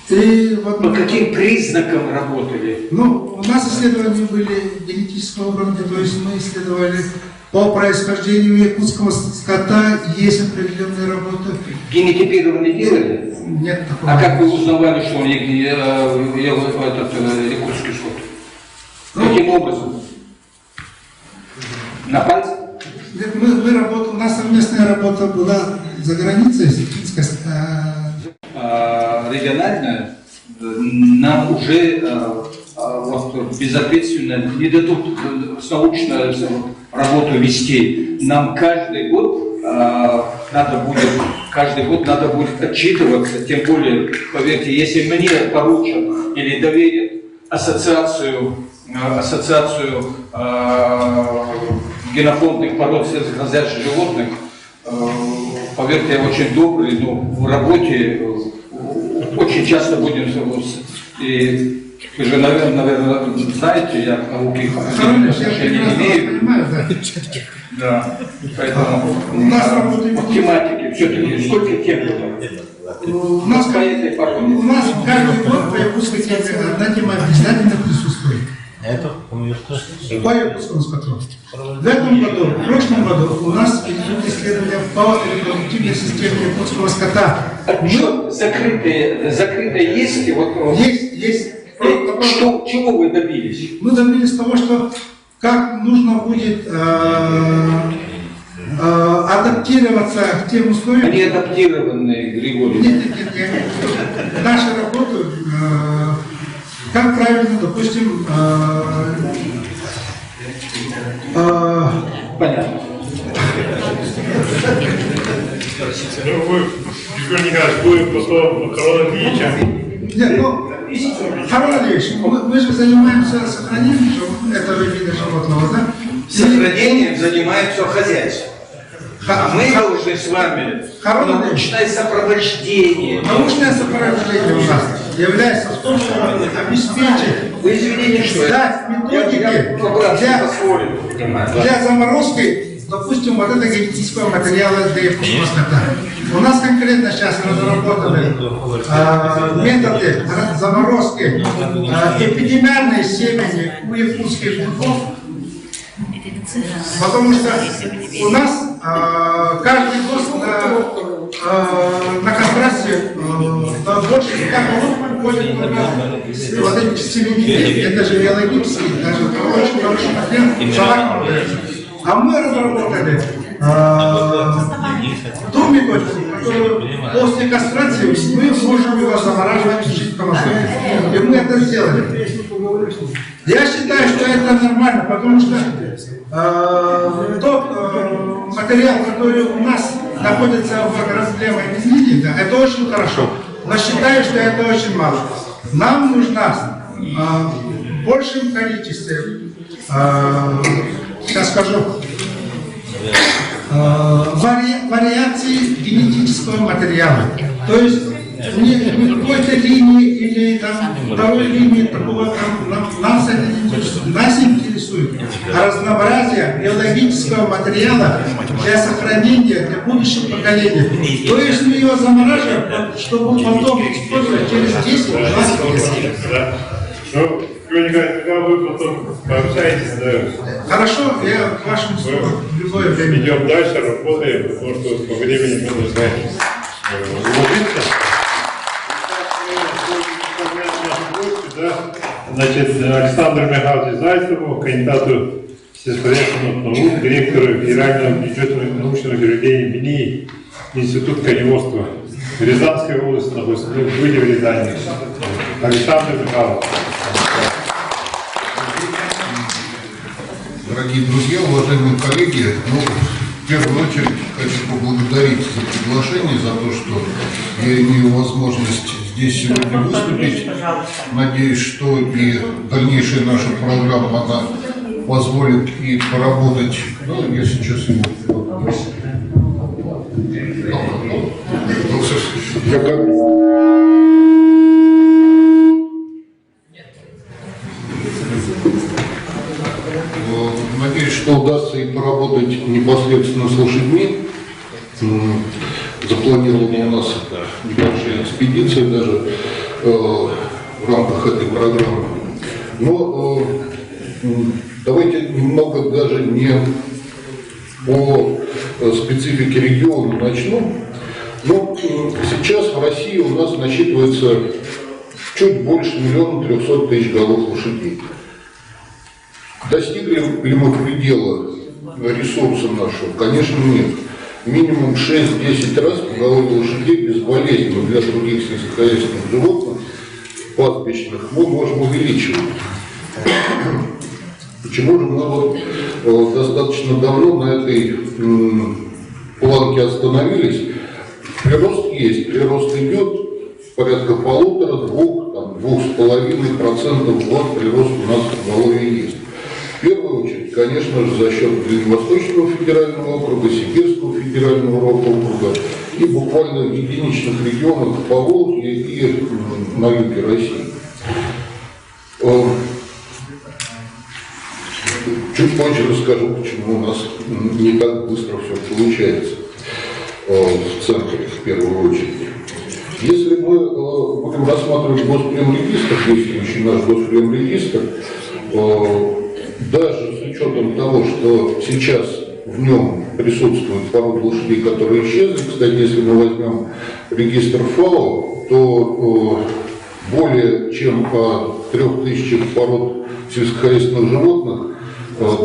И вот по каким признакам работали? Ну, у нас исследования были генетического уровня, то есть мы исследовали по происхождению якутского скота, есть определенные работы. Генотипирование делали? Нет такого. А как вы узнавали, что он ел этот якутский скот? Каким образом? На пальце? Мы работали, у нас совместная работа была за границей, с Якутской. Регионально нам уже безответственно не дадут научную работу вести. Нам каждый год надо будет отчитываться, тем более, поверьте, если мне поручат или доверят ассоциацию генофондных пород сельскохозяйственных животных, поверьте, я очень добрый, но в работе очень часто будем... И вы же, наверное, знаете, я к науке отношения не имею. Да. Поэтому у нас работает тематики все-таки сколько тем было? У нас по этой породе. У нас каждый год по якутской теме одна тема обязательно присутствует. По якутскому скоту. В этом году, в прошлом году у нас идут исследования по репродуктивной системе якутского скота. Закрытые есть? Есть. Чего вы добились? Мы добились того, что как нужно будет адаптироваться к тем условиям. Они адаптированные, Григорий. Нет. Наша работа, как правильно, допустим, понятно. Ну, вы, Григорий Николаевич, вы потом Харон Ильича. Нет, Харон Ильич, мы же занимаемся сохранением этого вида животного, да? Сохранением занимается хозяйство. А мы должны с вами научное сопровождение. Научное сопровождение у нас является в том, что обеспечить, Вы извините, что дать методики для заморозки, допустим, вот этого генетического материала для якутского скота. У нас конкретно сейчас разработаны методы заморозки эпидемиальной семени у якутских быков, потому что у нас каждый год на контрасте больше 100 голов уходит вот этих семенителей. Это же биологически, даже очень хороший ответ. А мы разработали ту методику, которую после кастрации мы можем его замораживать в жидком азоте. И мы это сделали. Я считаю, что это нормально, потому что тот материал, который у нас находится в разделенной изменении, да, это очень хорошо. Но считаю, что это очень мало. Нам нужна в большем количестве, сейчас скажу, вариации генетического материала. То есть не какой-то линии или там второй линии такого там нас это не интересует. Нас интересует разнообразие биологического материала для сохранения для будущих поколений. То есть мы его замораживаем, чтобы потом использовать через 10-20 лет. Когда вы потом пообщаетесь, да. Хорошо, я к вашим услугам в любое время. Идем дальше, работаем, потому что по времени мы должны уложиться. Значит, Александру Михайловичу Зайцеву, кандидату сельскохозяйственных наук, директору Федерального бюджетного научного учреждения МИНИ, Институт коневодства Рязанской области, находится, были в Рязани. Александр Михайлович. Дорогие друзья, уважаемые коллеги, первую очередь хочу поблагодарить за приглашение, за то, что я имею возможность здесь сегодня выступить. Надеюсь, что и дальнейшая наша программа она позволит и поработать. Ну, я сейчас его... Надеюсь, что удастся и поработать непосредственно с лошадьми. Запланирована у нас небольшая экспедиция даже в рамках этой программы. Но давайте немного даже не по специфике региона начну. Но сейчас в России у нас насчитывается чуть больше 1 300 000 голов лошадей. Достигли ли мы предела ресурса нашего? Конечно, нет. Минимум 6-10 раз поголовье лошадей безболезненно для других сельскохозяйственных животных, пастбищных, мы можем увеличивать. Почему же мы вот достаточно давно на этой планке остановились? Прирост есть, прирост идет, порядка 1,5–2, 2,5% в год прирост у нас поголовья есть. В первую очередь, конечно же, за счет Дальневосточного федерального округа, Сибирского федерального округа и буквально в единичных регионах Поволжья и на юге России. Чуть позже расскажу, почему у нас не так быстро все получается в центре, в первую очередь. Если мы будем рассматривать Госпремрегистр, действующий наш Госпремрегистр, даже с учетом того, что сейчас в нем присутствуют породы лошадей, которые исчезли, кстати, если мы возьмем регистр ФАО, то более чем по 3000 пород сельскохозяйственных животных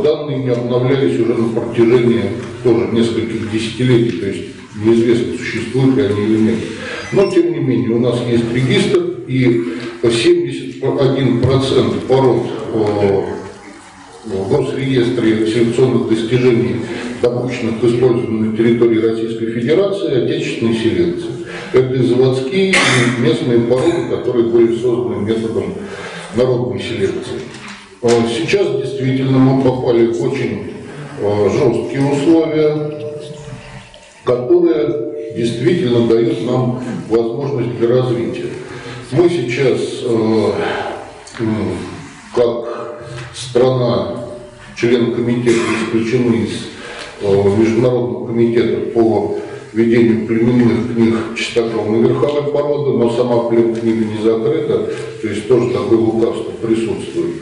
данные не обновлялись уже на протяжении тоже нескольких десятилетий, то есть неизвестно, существуют ли они или нет. Но, тем не менее, у нас есть регистр, и 71% пород в Госреестре селекционных достижений, допущенных к использованию на территории Российской Федерации, отечественной селекции. Это и заводские, и местные породы, которые были созданы методом народной селекции. Сейчас действительно мы попали в очень жесткие условия, которые действительно дают нам возможность для развития. Мы сейчас, как страна, члены комитета, исключены из Международного комитета по ведению племенных книг чистокровной верховой породы, но сама книга не закрыта, то есть тоже такое лукавство присутствует.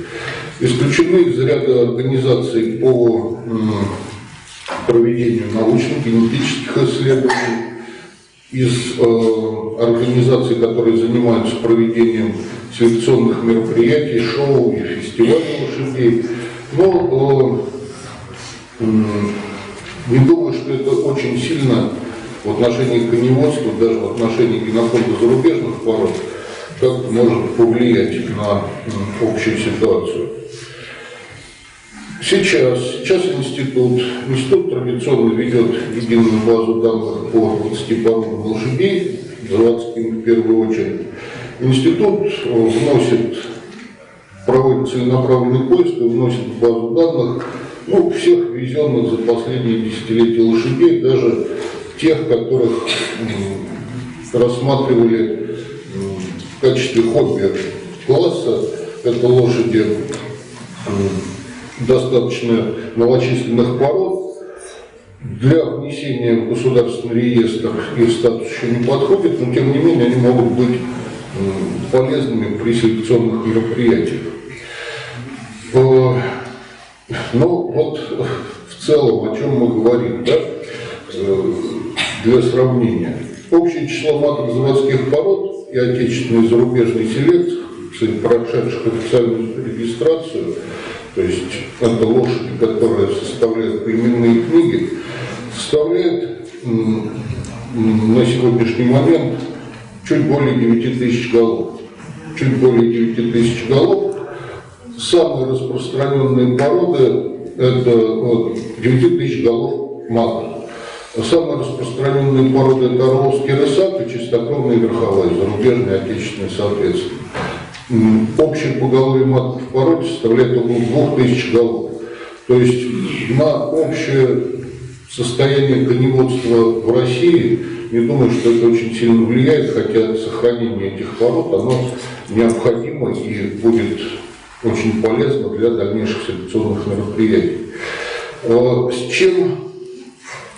Исключены из ряда организаций по проведению научно-генетических исследований, из организаций, которые занимаются проведением селекционных мероприятий, шоу и фестивалей лошадей. Но не думаю, что это очень сильно в отношении коневодства, даже в отношении генофонда зарубежных пород, как может повлиять на общую ситуацию. Сейчас институт традиционно ведет единую базу данных по 20 породам лошадей, заводским в первую очередь. Институт проводит целенаправленный поиск и вносит в базу данных всех ввезенных за последние десятилетия лошадей, даже тех, которых рассматривали в качестве хобби класса. Это лошади достаточно малочисленных пород. Для внесения в государственный реестр их статус еще не подходит, но тем не менее они могут быть полезными при селекционных мероприятиях. Ну вот в целом, о чем мы говорим, да? Для сравнения. Общее число маток заводских пород и отечественной и зарубежной селекции, прошедших официальную регистрацию, то есть это лошади, которые составляют племенные книги, составляет на сегодняшний момент чуть более 9000 голов. Чуть более 9000 голов. Самые распространенные породы – это 9000 голов маток. Самые распространенные породы – это орловский рысак и чистокровный верховой, зарубежные, отечественные, соответственно. Общее поголовье маток в породе составляет около 2000 голов. То есть на общее состояние коневодства в России, не думаю, что это очень сильно влияет, хотя сохранение этих пород, оно необходимо и будет очень полезно для дальнейших селекционных мероприятий. С чем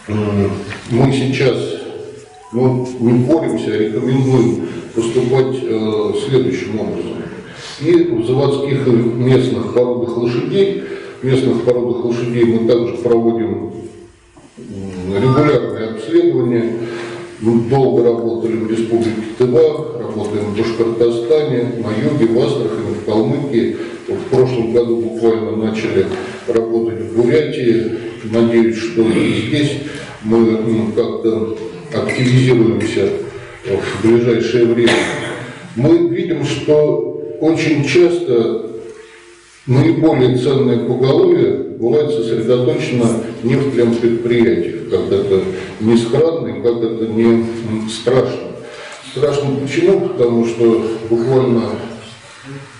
мы сейчас не боремся, а рекомендуем поступать следующим образом. И в заводских и местных породах лошадей мы также проводим регулярные обследования. Мы долго работали в Республике Тыва, работаем в Башкортостане, на юге, в Астрахани, в Калмыкии. Вот в прошлом году буквально начали работать в Бурятии. Надеюсь, что и здесь мы как-то активизируемся в ближайшее время. Мы видим, что очень часто наиболее ценное поголовье бывает сосредоточено не в племпредприятиях, как это не странно и как это не страшно. Страшно почему? Потому что буквально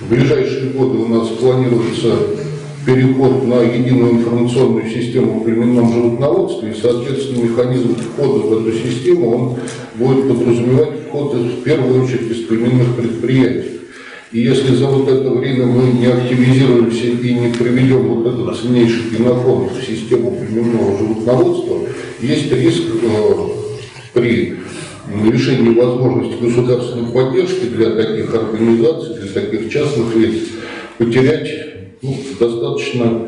в ближайшие годы у нас планируется переход на единую информационную систему в племенном животноводстве, и, соответственно, механизм входа в эту систему он будет подразумевать вход в первую очередь из племенных предприятий. И если за вот это время мы не активизируемся и не приведем вот этот ценнейший генофонд в систему племенного животноводства, есть риск при лишении возможности государственной поддержки для таких организаций, для таких частных лиц потерять достаточно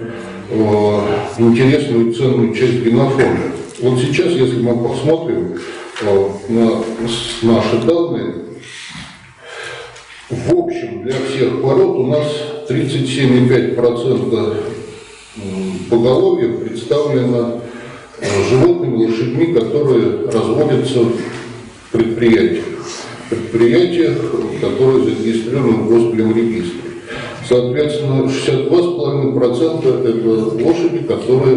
интересную и ценную часть генофонда. Вот сейчас, если мы посмотрим на наши данные, в общем для всех пород у нас 37,5% поголовья представлено животными, лошадьми, которые разводятся в предприятиях, которые зарегистрированы в Госплемрегистре. Соответственно, 62,5% это лошади, которые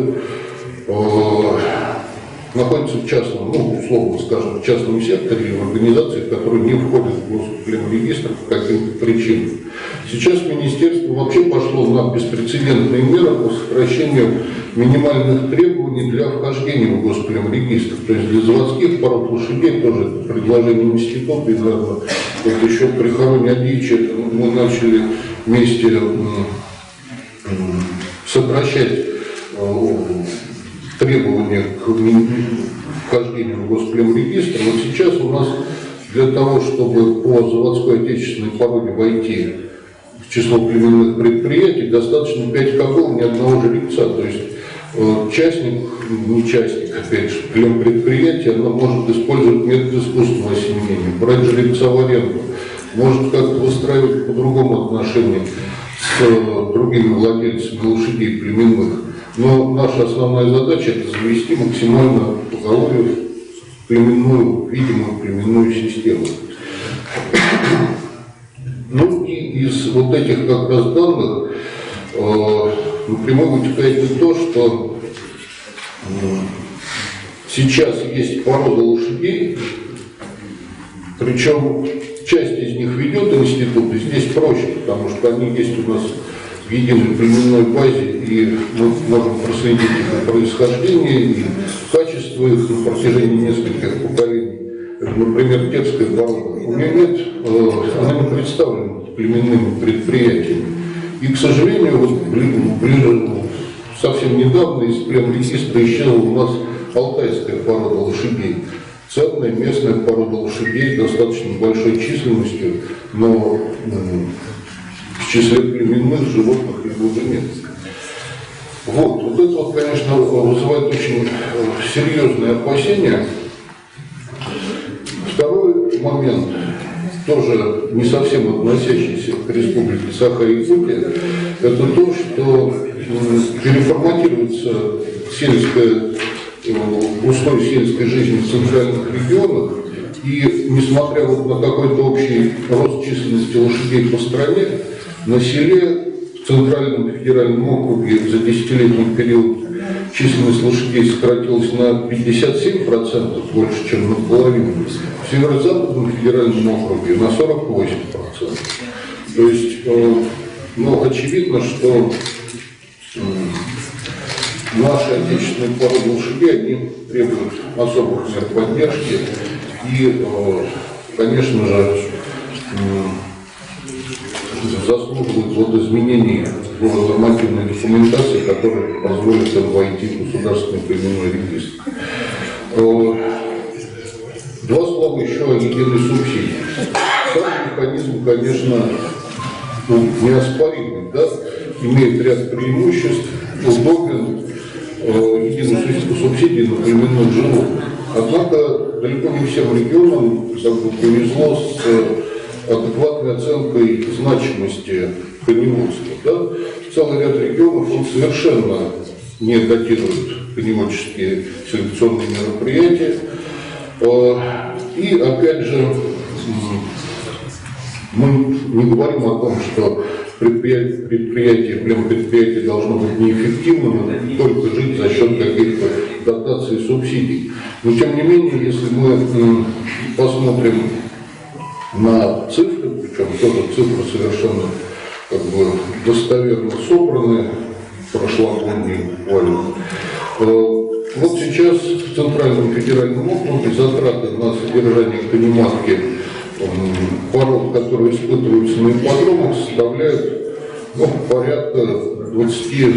находятся в частном, условно скажем, в частном секторе или в организациях, которые не входят в Госплемрегистр по каким-то причинам. Сейчас министерство вообще пошло на беспрецедентные меры по сокращению минимальных требований для вхождения в Госплемрегистр. То есть для заводских пород лошадей тоже это предложение института, и, наверное, вот еще при Харуне Адьиче мы начали вместе сокращать требования к вхождению в Госплемрегистр. Вот сейчас у нас для того, чтобы по заводской отечественной породе войти в число племенных предприятий, достаточно 5 кобыл ни одного жеребца. То есть не частник, опять же, племпредприятие, оно может использовать метод искусственного осеменения, брать жеребца в аренду, может как-то выстраивать по-другому отношения с другими владельцами лошадей племенных. Но наша основная задача – это завести максимально поголовье в племенную, видимую племенную систему. И из вот этих как раз данных напрямую вытекает и то, что сейчас есть порода лошадей, причем часть из них ведет институт, и здесь проще, потому что они есть у нас в единой племенной базе, и мы можем проследить их происхождение и качество их на протяжении нескольких поколений. Это, например, детская порода. У нее нет, она не представлена племенными предприятиями. И, к сожалению, совсем недавно из племрегистра исчезла у нас алтайская порода лошадей. Ценная местная порода лошадей с достаточно большой численностью, но в числе племенных животных их уже нет. Вот это, конечно, вызывает очень серьезные опасения. Второй момент, тоже не совсем относящийся к республике Саха-Якутия, это то, что переформатируется устрой сельской жизни в центральных регионах, и несмотря на какой-то общий рост численности лошадей по стране, на селе в Центральном федеральном округе за десятилетний период численность лошадей сократилась на 57%, больше, чем наполовину. В Северо-Западном федеральном округе на 48%. То есть, ну, очевидно, что наши отечественные породы лошадей, они требуют особых мер поддержки и, конечно же, заслуживают вот изменений в нормативной документации, которые позволят им войти в государственный племенной регистр. Два слова еще о единой субсидии. Сам механизм, конечно, неоспоримый, да, имеет ряд преимуществ, удобен, единую субсидию на племенных животных. Однако далеко не всем регионам повезло с адекватной оценкой значимости коневодства. Да? Целый ряд регионов он совершенно не датирует коневодческие селекционные мероприятия. И опять же, мы не говорим о том, что предприятие должно быть неэффективным, а только жить за счет каких-то дотаций и субсидий. Но тем не менее, если мы посмотрим на цифры, причем тоже цифры совершенно как бы достоверно собраны, прошлогодние буквально. Вот сейчас в Центральном федеральном округе затраты на содержание конематки пород, которые испытываются на ипподромах, составляют порядка 24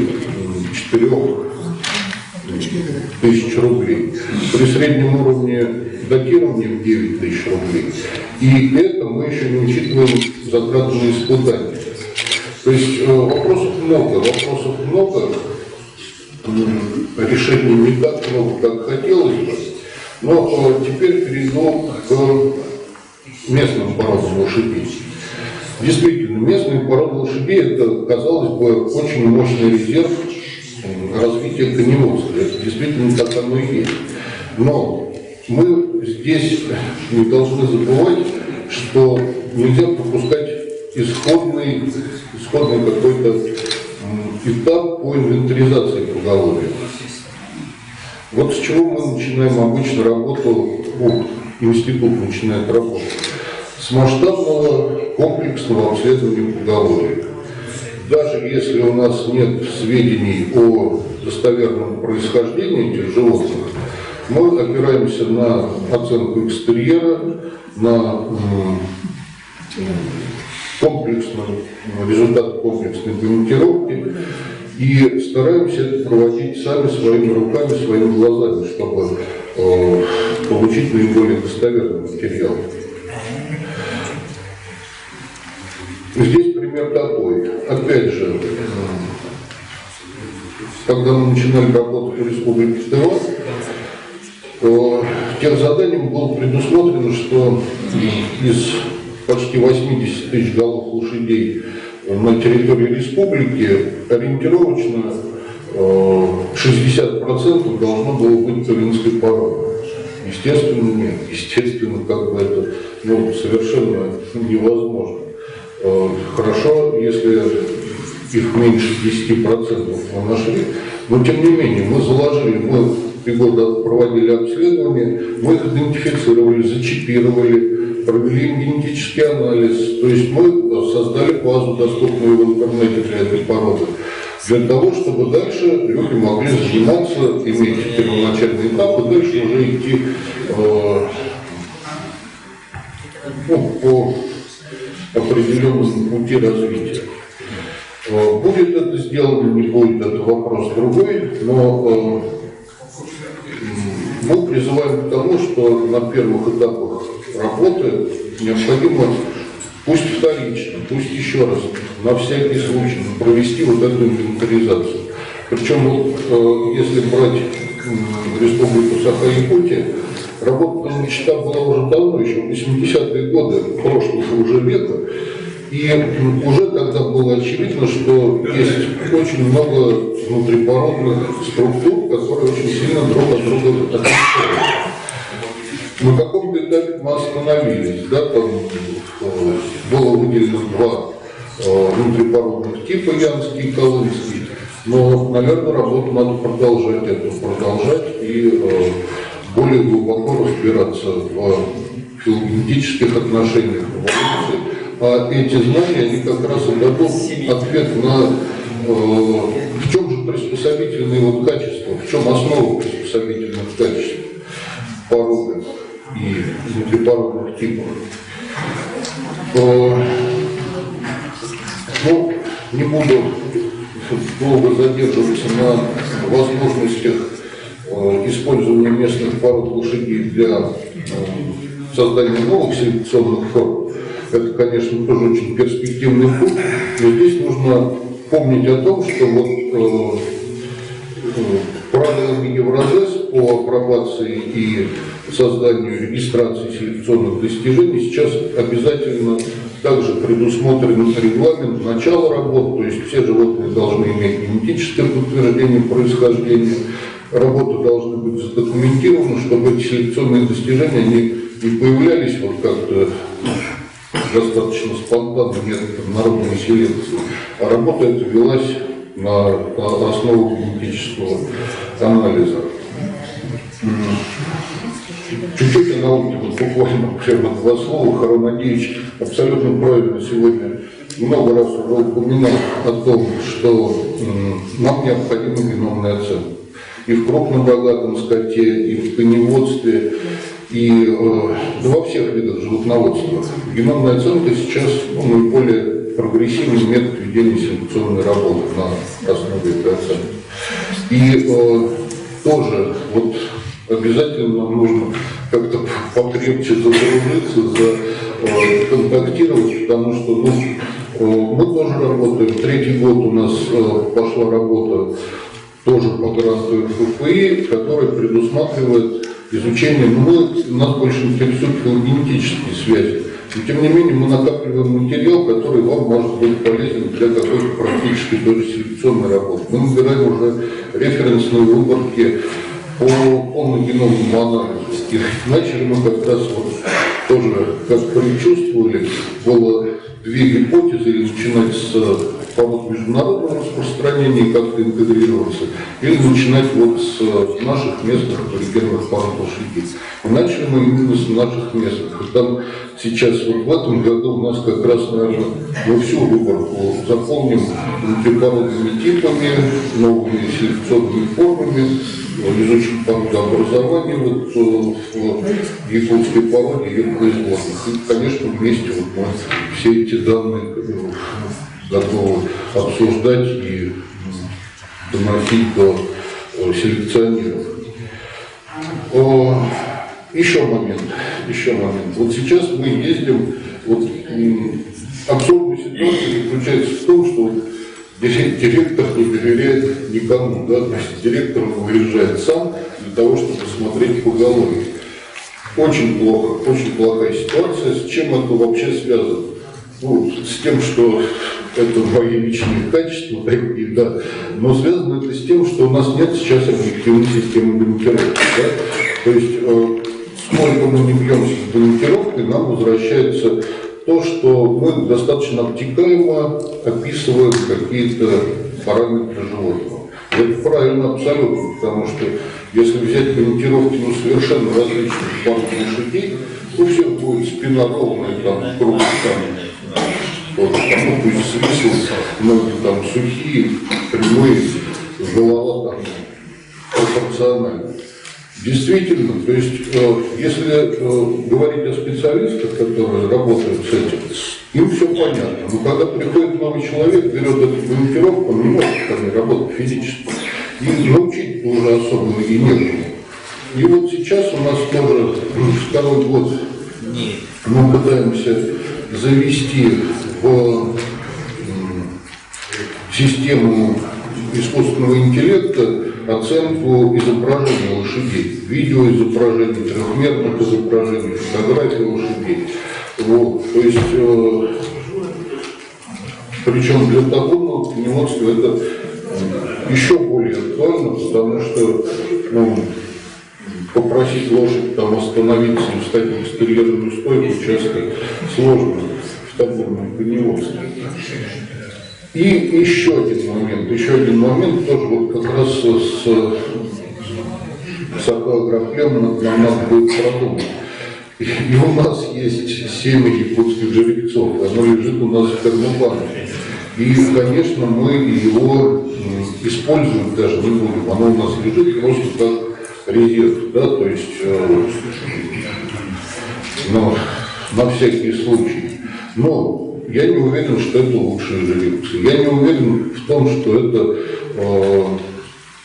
тысяч рублей. При среднем уровне датирования в 9 тысяч рублей. И это мы еще не учитываем затраты на испытания. То есть вопросов много, решений не так много, как хотелось бы. Но теперь перейду к местным породам лошадей. Действительно, местные породы лошадей – это, казалось бы, очень мощный резерв развития коневодства. Это действительно так оно и есть. Но мы здесь не должны забывать, что нельзя пропускать исходный какой-то этап по инвентаризации поголовья. Вот с чего мы начинаем обычно работу, институт начинает работу. С масштабного комплексного обследования поголовья. Даже если у нас нет сведений о достоверном происхождении этих животных, мы опираемся на оценку экстерьера, на результат комплексной документировки и стараемся это проводить сами своими руками, своими глазами, чтобы получить наиболее достоверный материал. Здесь пример такой. Опять же, когда мы начинали работать в Республике Тыва, тех заданием было предусмотрено, что из почти 80 тысяч голов лошадей на территории республики ориентировочно 60% должно было быть тувинской породы. Естественно, нет. Естественно, как бы это совершенно невозможно. Хорошо, если их меньше 10% мы нашли, но тем не менее мы заложили, мы 3 года проводили обследование, мы их идентифицировали, зачипировали, провели им генетический анализ, то есть мы создали базу, доступную в интернете для этой породы, для того, чтобы дальше люди могли заниматься, иметь первоначальный этап и дальше уже идти по определенному пути развития. Будет это сделано, не будет, это вопрос другой, но мы призываем к тому, что на первых этапах работы необходимо, пусть вторично, пусть еще раз, на всякий случай, провести вот эту инвентаризацию. Причем, если брать Республику Саха-Якутия, работа начата была уже давно, еще в 80-е годы прошлого уже века, и уже тогда было очевидно, что есть очень много внутрипородных структур, которые очень сильно друг от друга отличаются. На каком-то этапе мы остановились, да, там было выделено 2 внутрипородных типа, янский и колымский. Но, наверное, работу надо продолжать и более глубоко разбираться в филогенетических отношениях эволюции. А эти знания, они как раз и дадут ответ на в чем же приспособительные вот качества, в чем основа приспособительных качеств породы и внутрипородных типов. Ну, не буду долго задерживаться на возможностях использования местных пород лошадей для создания новых селекционных форм. Это, конечно, тоже очень перспективный путь, но здесь нужно помнить о том, что вот правилами Евразес по апробации и созданию и регистрации селекционных достижений сейчас обязательно также предусмотрен регламент начала работы, то есть все животные должны иметь генетическое подтверждение происхождения, работы должны быть задокументированы, чтобы эти селекционные достижения они не появлялись вот как-то достаточно спонтанно методом народной селекции, а работа эта велась на основу генетического анализа. Чуть-чуть о науке, вот буквально прямо два слова. Харон Надеевич абсолютно правильно сегодня много раз уже упоминал о том, что нам необходима геномная оценка. И в крупном богатом скоте, и в коневодстве, и во всех видах животноводства. Геномная оценка сейчас наиболее прогрессивный метод ведения селекционной работы на основе этой оценки. И тоже вот обязательно нам нужно как-то покрепче задружиться, контактировать, потому что мы тоже работаем. Третий год у нас пошла работа тоже по гранту РФПИ, которая предусматривает изучение, нас больше интересуют филогенетические связи. Но тем не менее мы накапливаем материал, который вам может быть полезен для какой-то практической тоже селекционной работы. Мы набираем уже референсные выборки по полногеномному анализу. И начали мы как раз вот тоже, как предчувствовали, было две гипотезы, или начинать с пород международного распространения и как-то интегрироваться, или начинать вот с наших местных аборигенных пород лошадей. И начали мы именно с наших местных. И там сейчас вот в этом году у нас как раз, наверное, мы всю выборку заполним внутрипородными типами, новыми селекционными формами, изучим породообразование вот в якутской породе и производных. И, конечно, вместе вот мы все эти данные готовы обсуждать и доносить до селекционеров. Еще момент. Вот сейчас мы ездим, вот абсурдная ситуация заключается в том, что директор не доверяет никому, да, то есть директор выезжает сам для того, чтобы смотреть поголовье. Очень плохо, очень плохая ситуация. С чем это вообще связано? С тем, что это мои личные качества такие, да, но связано это с тем, что у нас нет сейчас объективной системы банкировки. Да? То есть, сколько мы не бьемся с банкировкой, нам возвращается то, что мы достаточно обтекаемо описываем какие-то параметры животного. И это правильно абсолютно, потому что если взять комментировки совершенно различных пород лошадей, у всех будет спина ровная, там, круг, там, пусть смысл, ноги там сухие, прямые, голова там пропорциональна. Действительно, то есть, если говорить о специалистах, которые работают с этим, им все понятно. Но когда приходит новый человек, берет эту монтировку, он не может там работать физически. И научить уже особо и некому. И вот сейчас у нас тоже второй год мы пытаемся завести в систему искусственного интеллекта оценку изображения лошадей, видеоизображений, трехмерных изображений, фотографий лошадей. Вот. То есть, причем для табунного коневодства это еще более актуально, потому что попросить лошадь там остановиться и встать в экстерьерную стойку часто сложно в табунном коневодстве. И еще один момент тоже вот как раз с агроплемом нам надо будет продумать. И у нас есть семя якутских жеребцов, оно лежит у нас в Термобанке. И, конечно, мы его использовать даже не будем, оно у нас лежит просто как резерв, да, то есть на всякий случай. Но я не уверен, что это лучшие жеребцы. Я не уверен в том, что это,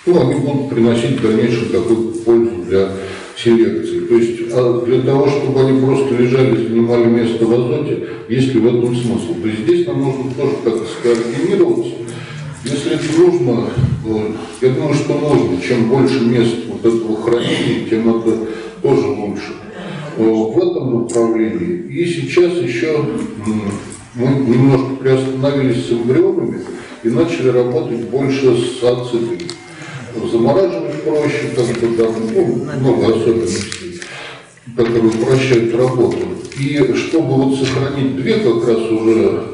они будут приносить в дальнейшем какую-то пользу для селекции. То есть для того, чтобы они просто лежали, занимали место в азоте, есть ли в этом смысл? То есть здесь нам нужно тоже как-то скоординироваться. Если это нужно, я думаю, что нужно. Чем больше мест вот этого хранения, тем это тоже лучше. В этом направлении. И сейчас еще мы немножко приостановились с эмбрионами и начали работать больше с ацидами. Замораживать проще, там много особенностей, которые упрощают работу. И чтобы вот сохранить две как раз уже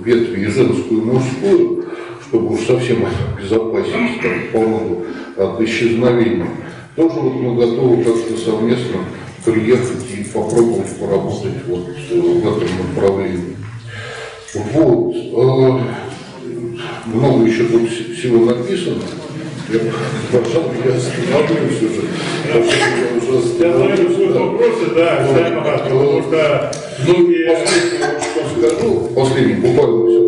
ветви, и женскую, и мужскую, чтобы уж совсем обезопасить породу от исчезновения, тоже вот мы готовы как-то совместно приехать и попробовать поработать вот в этом направлении. Вот. Много еще тут всего написано. Пожалуй, я остановлюсь уже. Я знаю, что вопросы, да, потому что многие... Последний, буквально все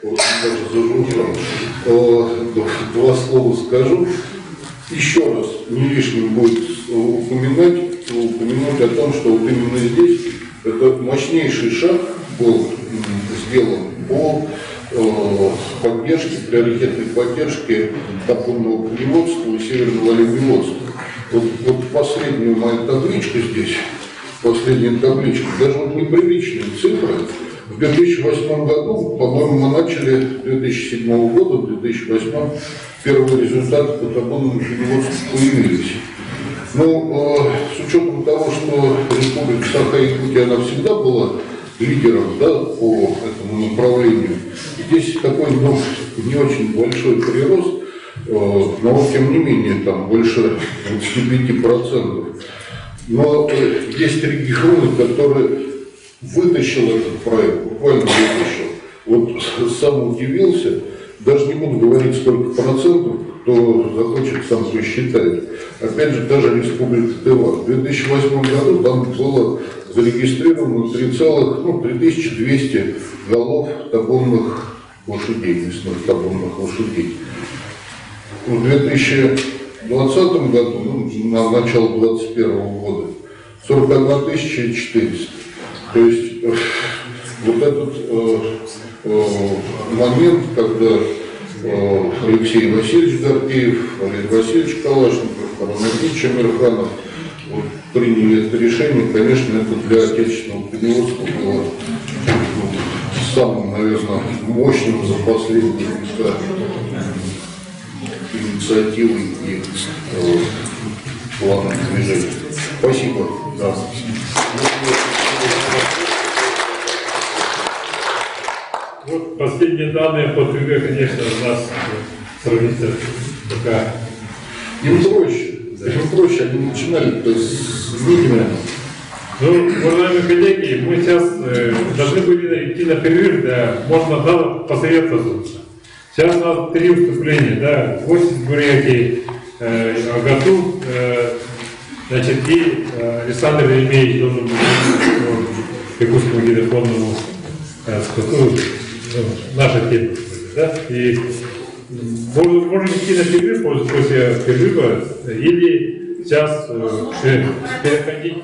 вот, даже зажужжал. Два слова скажу. Еще раз не лишним будет упомянуть о том, что вот именно здесь это мощнейший шаг был сделан по поддержке, приоритетной поддержке топливного производства и северного оленеводства. Вот последняя моя табличка здесь, последняя табличка, даже вот неприличные цифры. В 2008 году, по-моему, мы начали, 2007 года, в 2008 первые результаты по топливному производству появились. Но с учетом того, что Республика Саха-Якутия, она всегда была лидером, да, по этому направлению, здесь такой, не очень большой прирост, но вот, тем не менее, там больше 25%. Но есть регионы, которые вытащил этот проект, буквально вытащил. Вот сам удивился, даже не буду говорить сколько процентов, кто захочет, сам посчитает. Опять же, даже Республика Тыва. В 2008 году там было зарегистрировано 3200 голов табунных лошадей, мясных табунных лошадей. В 2020 году, на начало 2021 года, 41 400. То есть вот этот момент, когда Алексей Васильевич Гордеев, Олег Васильевич Калашников, Арон Ильич Амирханов приняли это решение, конечно, это для отечественного производства было самым, наверное, мощным за последние века инициативой и планом движения. Спасибо. Да. Вот последние данные по ТГ, конечно, у нас сравнительно пока... Им проще, они начинали с минимума. Ну, уважаемые коллеги, мы сейчас должны были идти на перерыв, да, надо посоветоваться. Сейчас у нас 3 выступления, да, 8 Бурятии, Агату, значит, и Александр Еремеевич должен быть Якутскому гидрофонному статуту, наша тема, да, и можем идти на перерыв после перерыва или сейчас переходить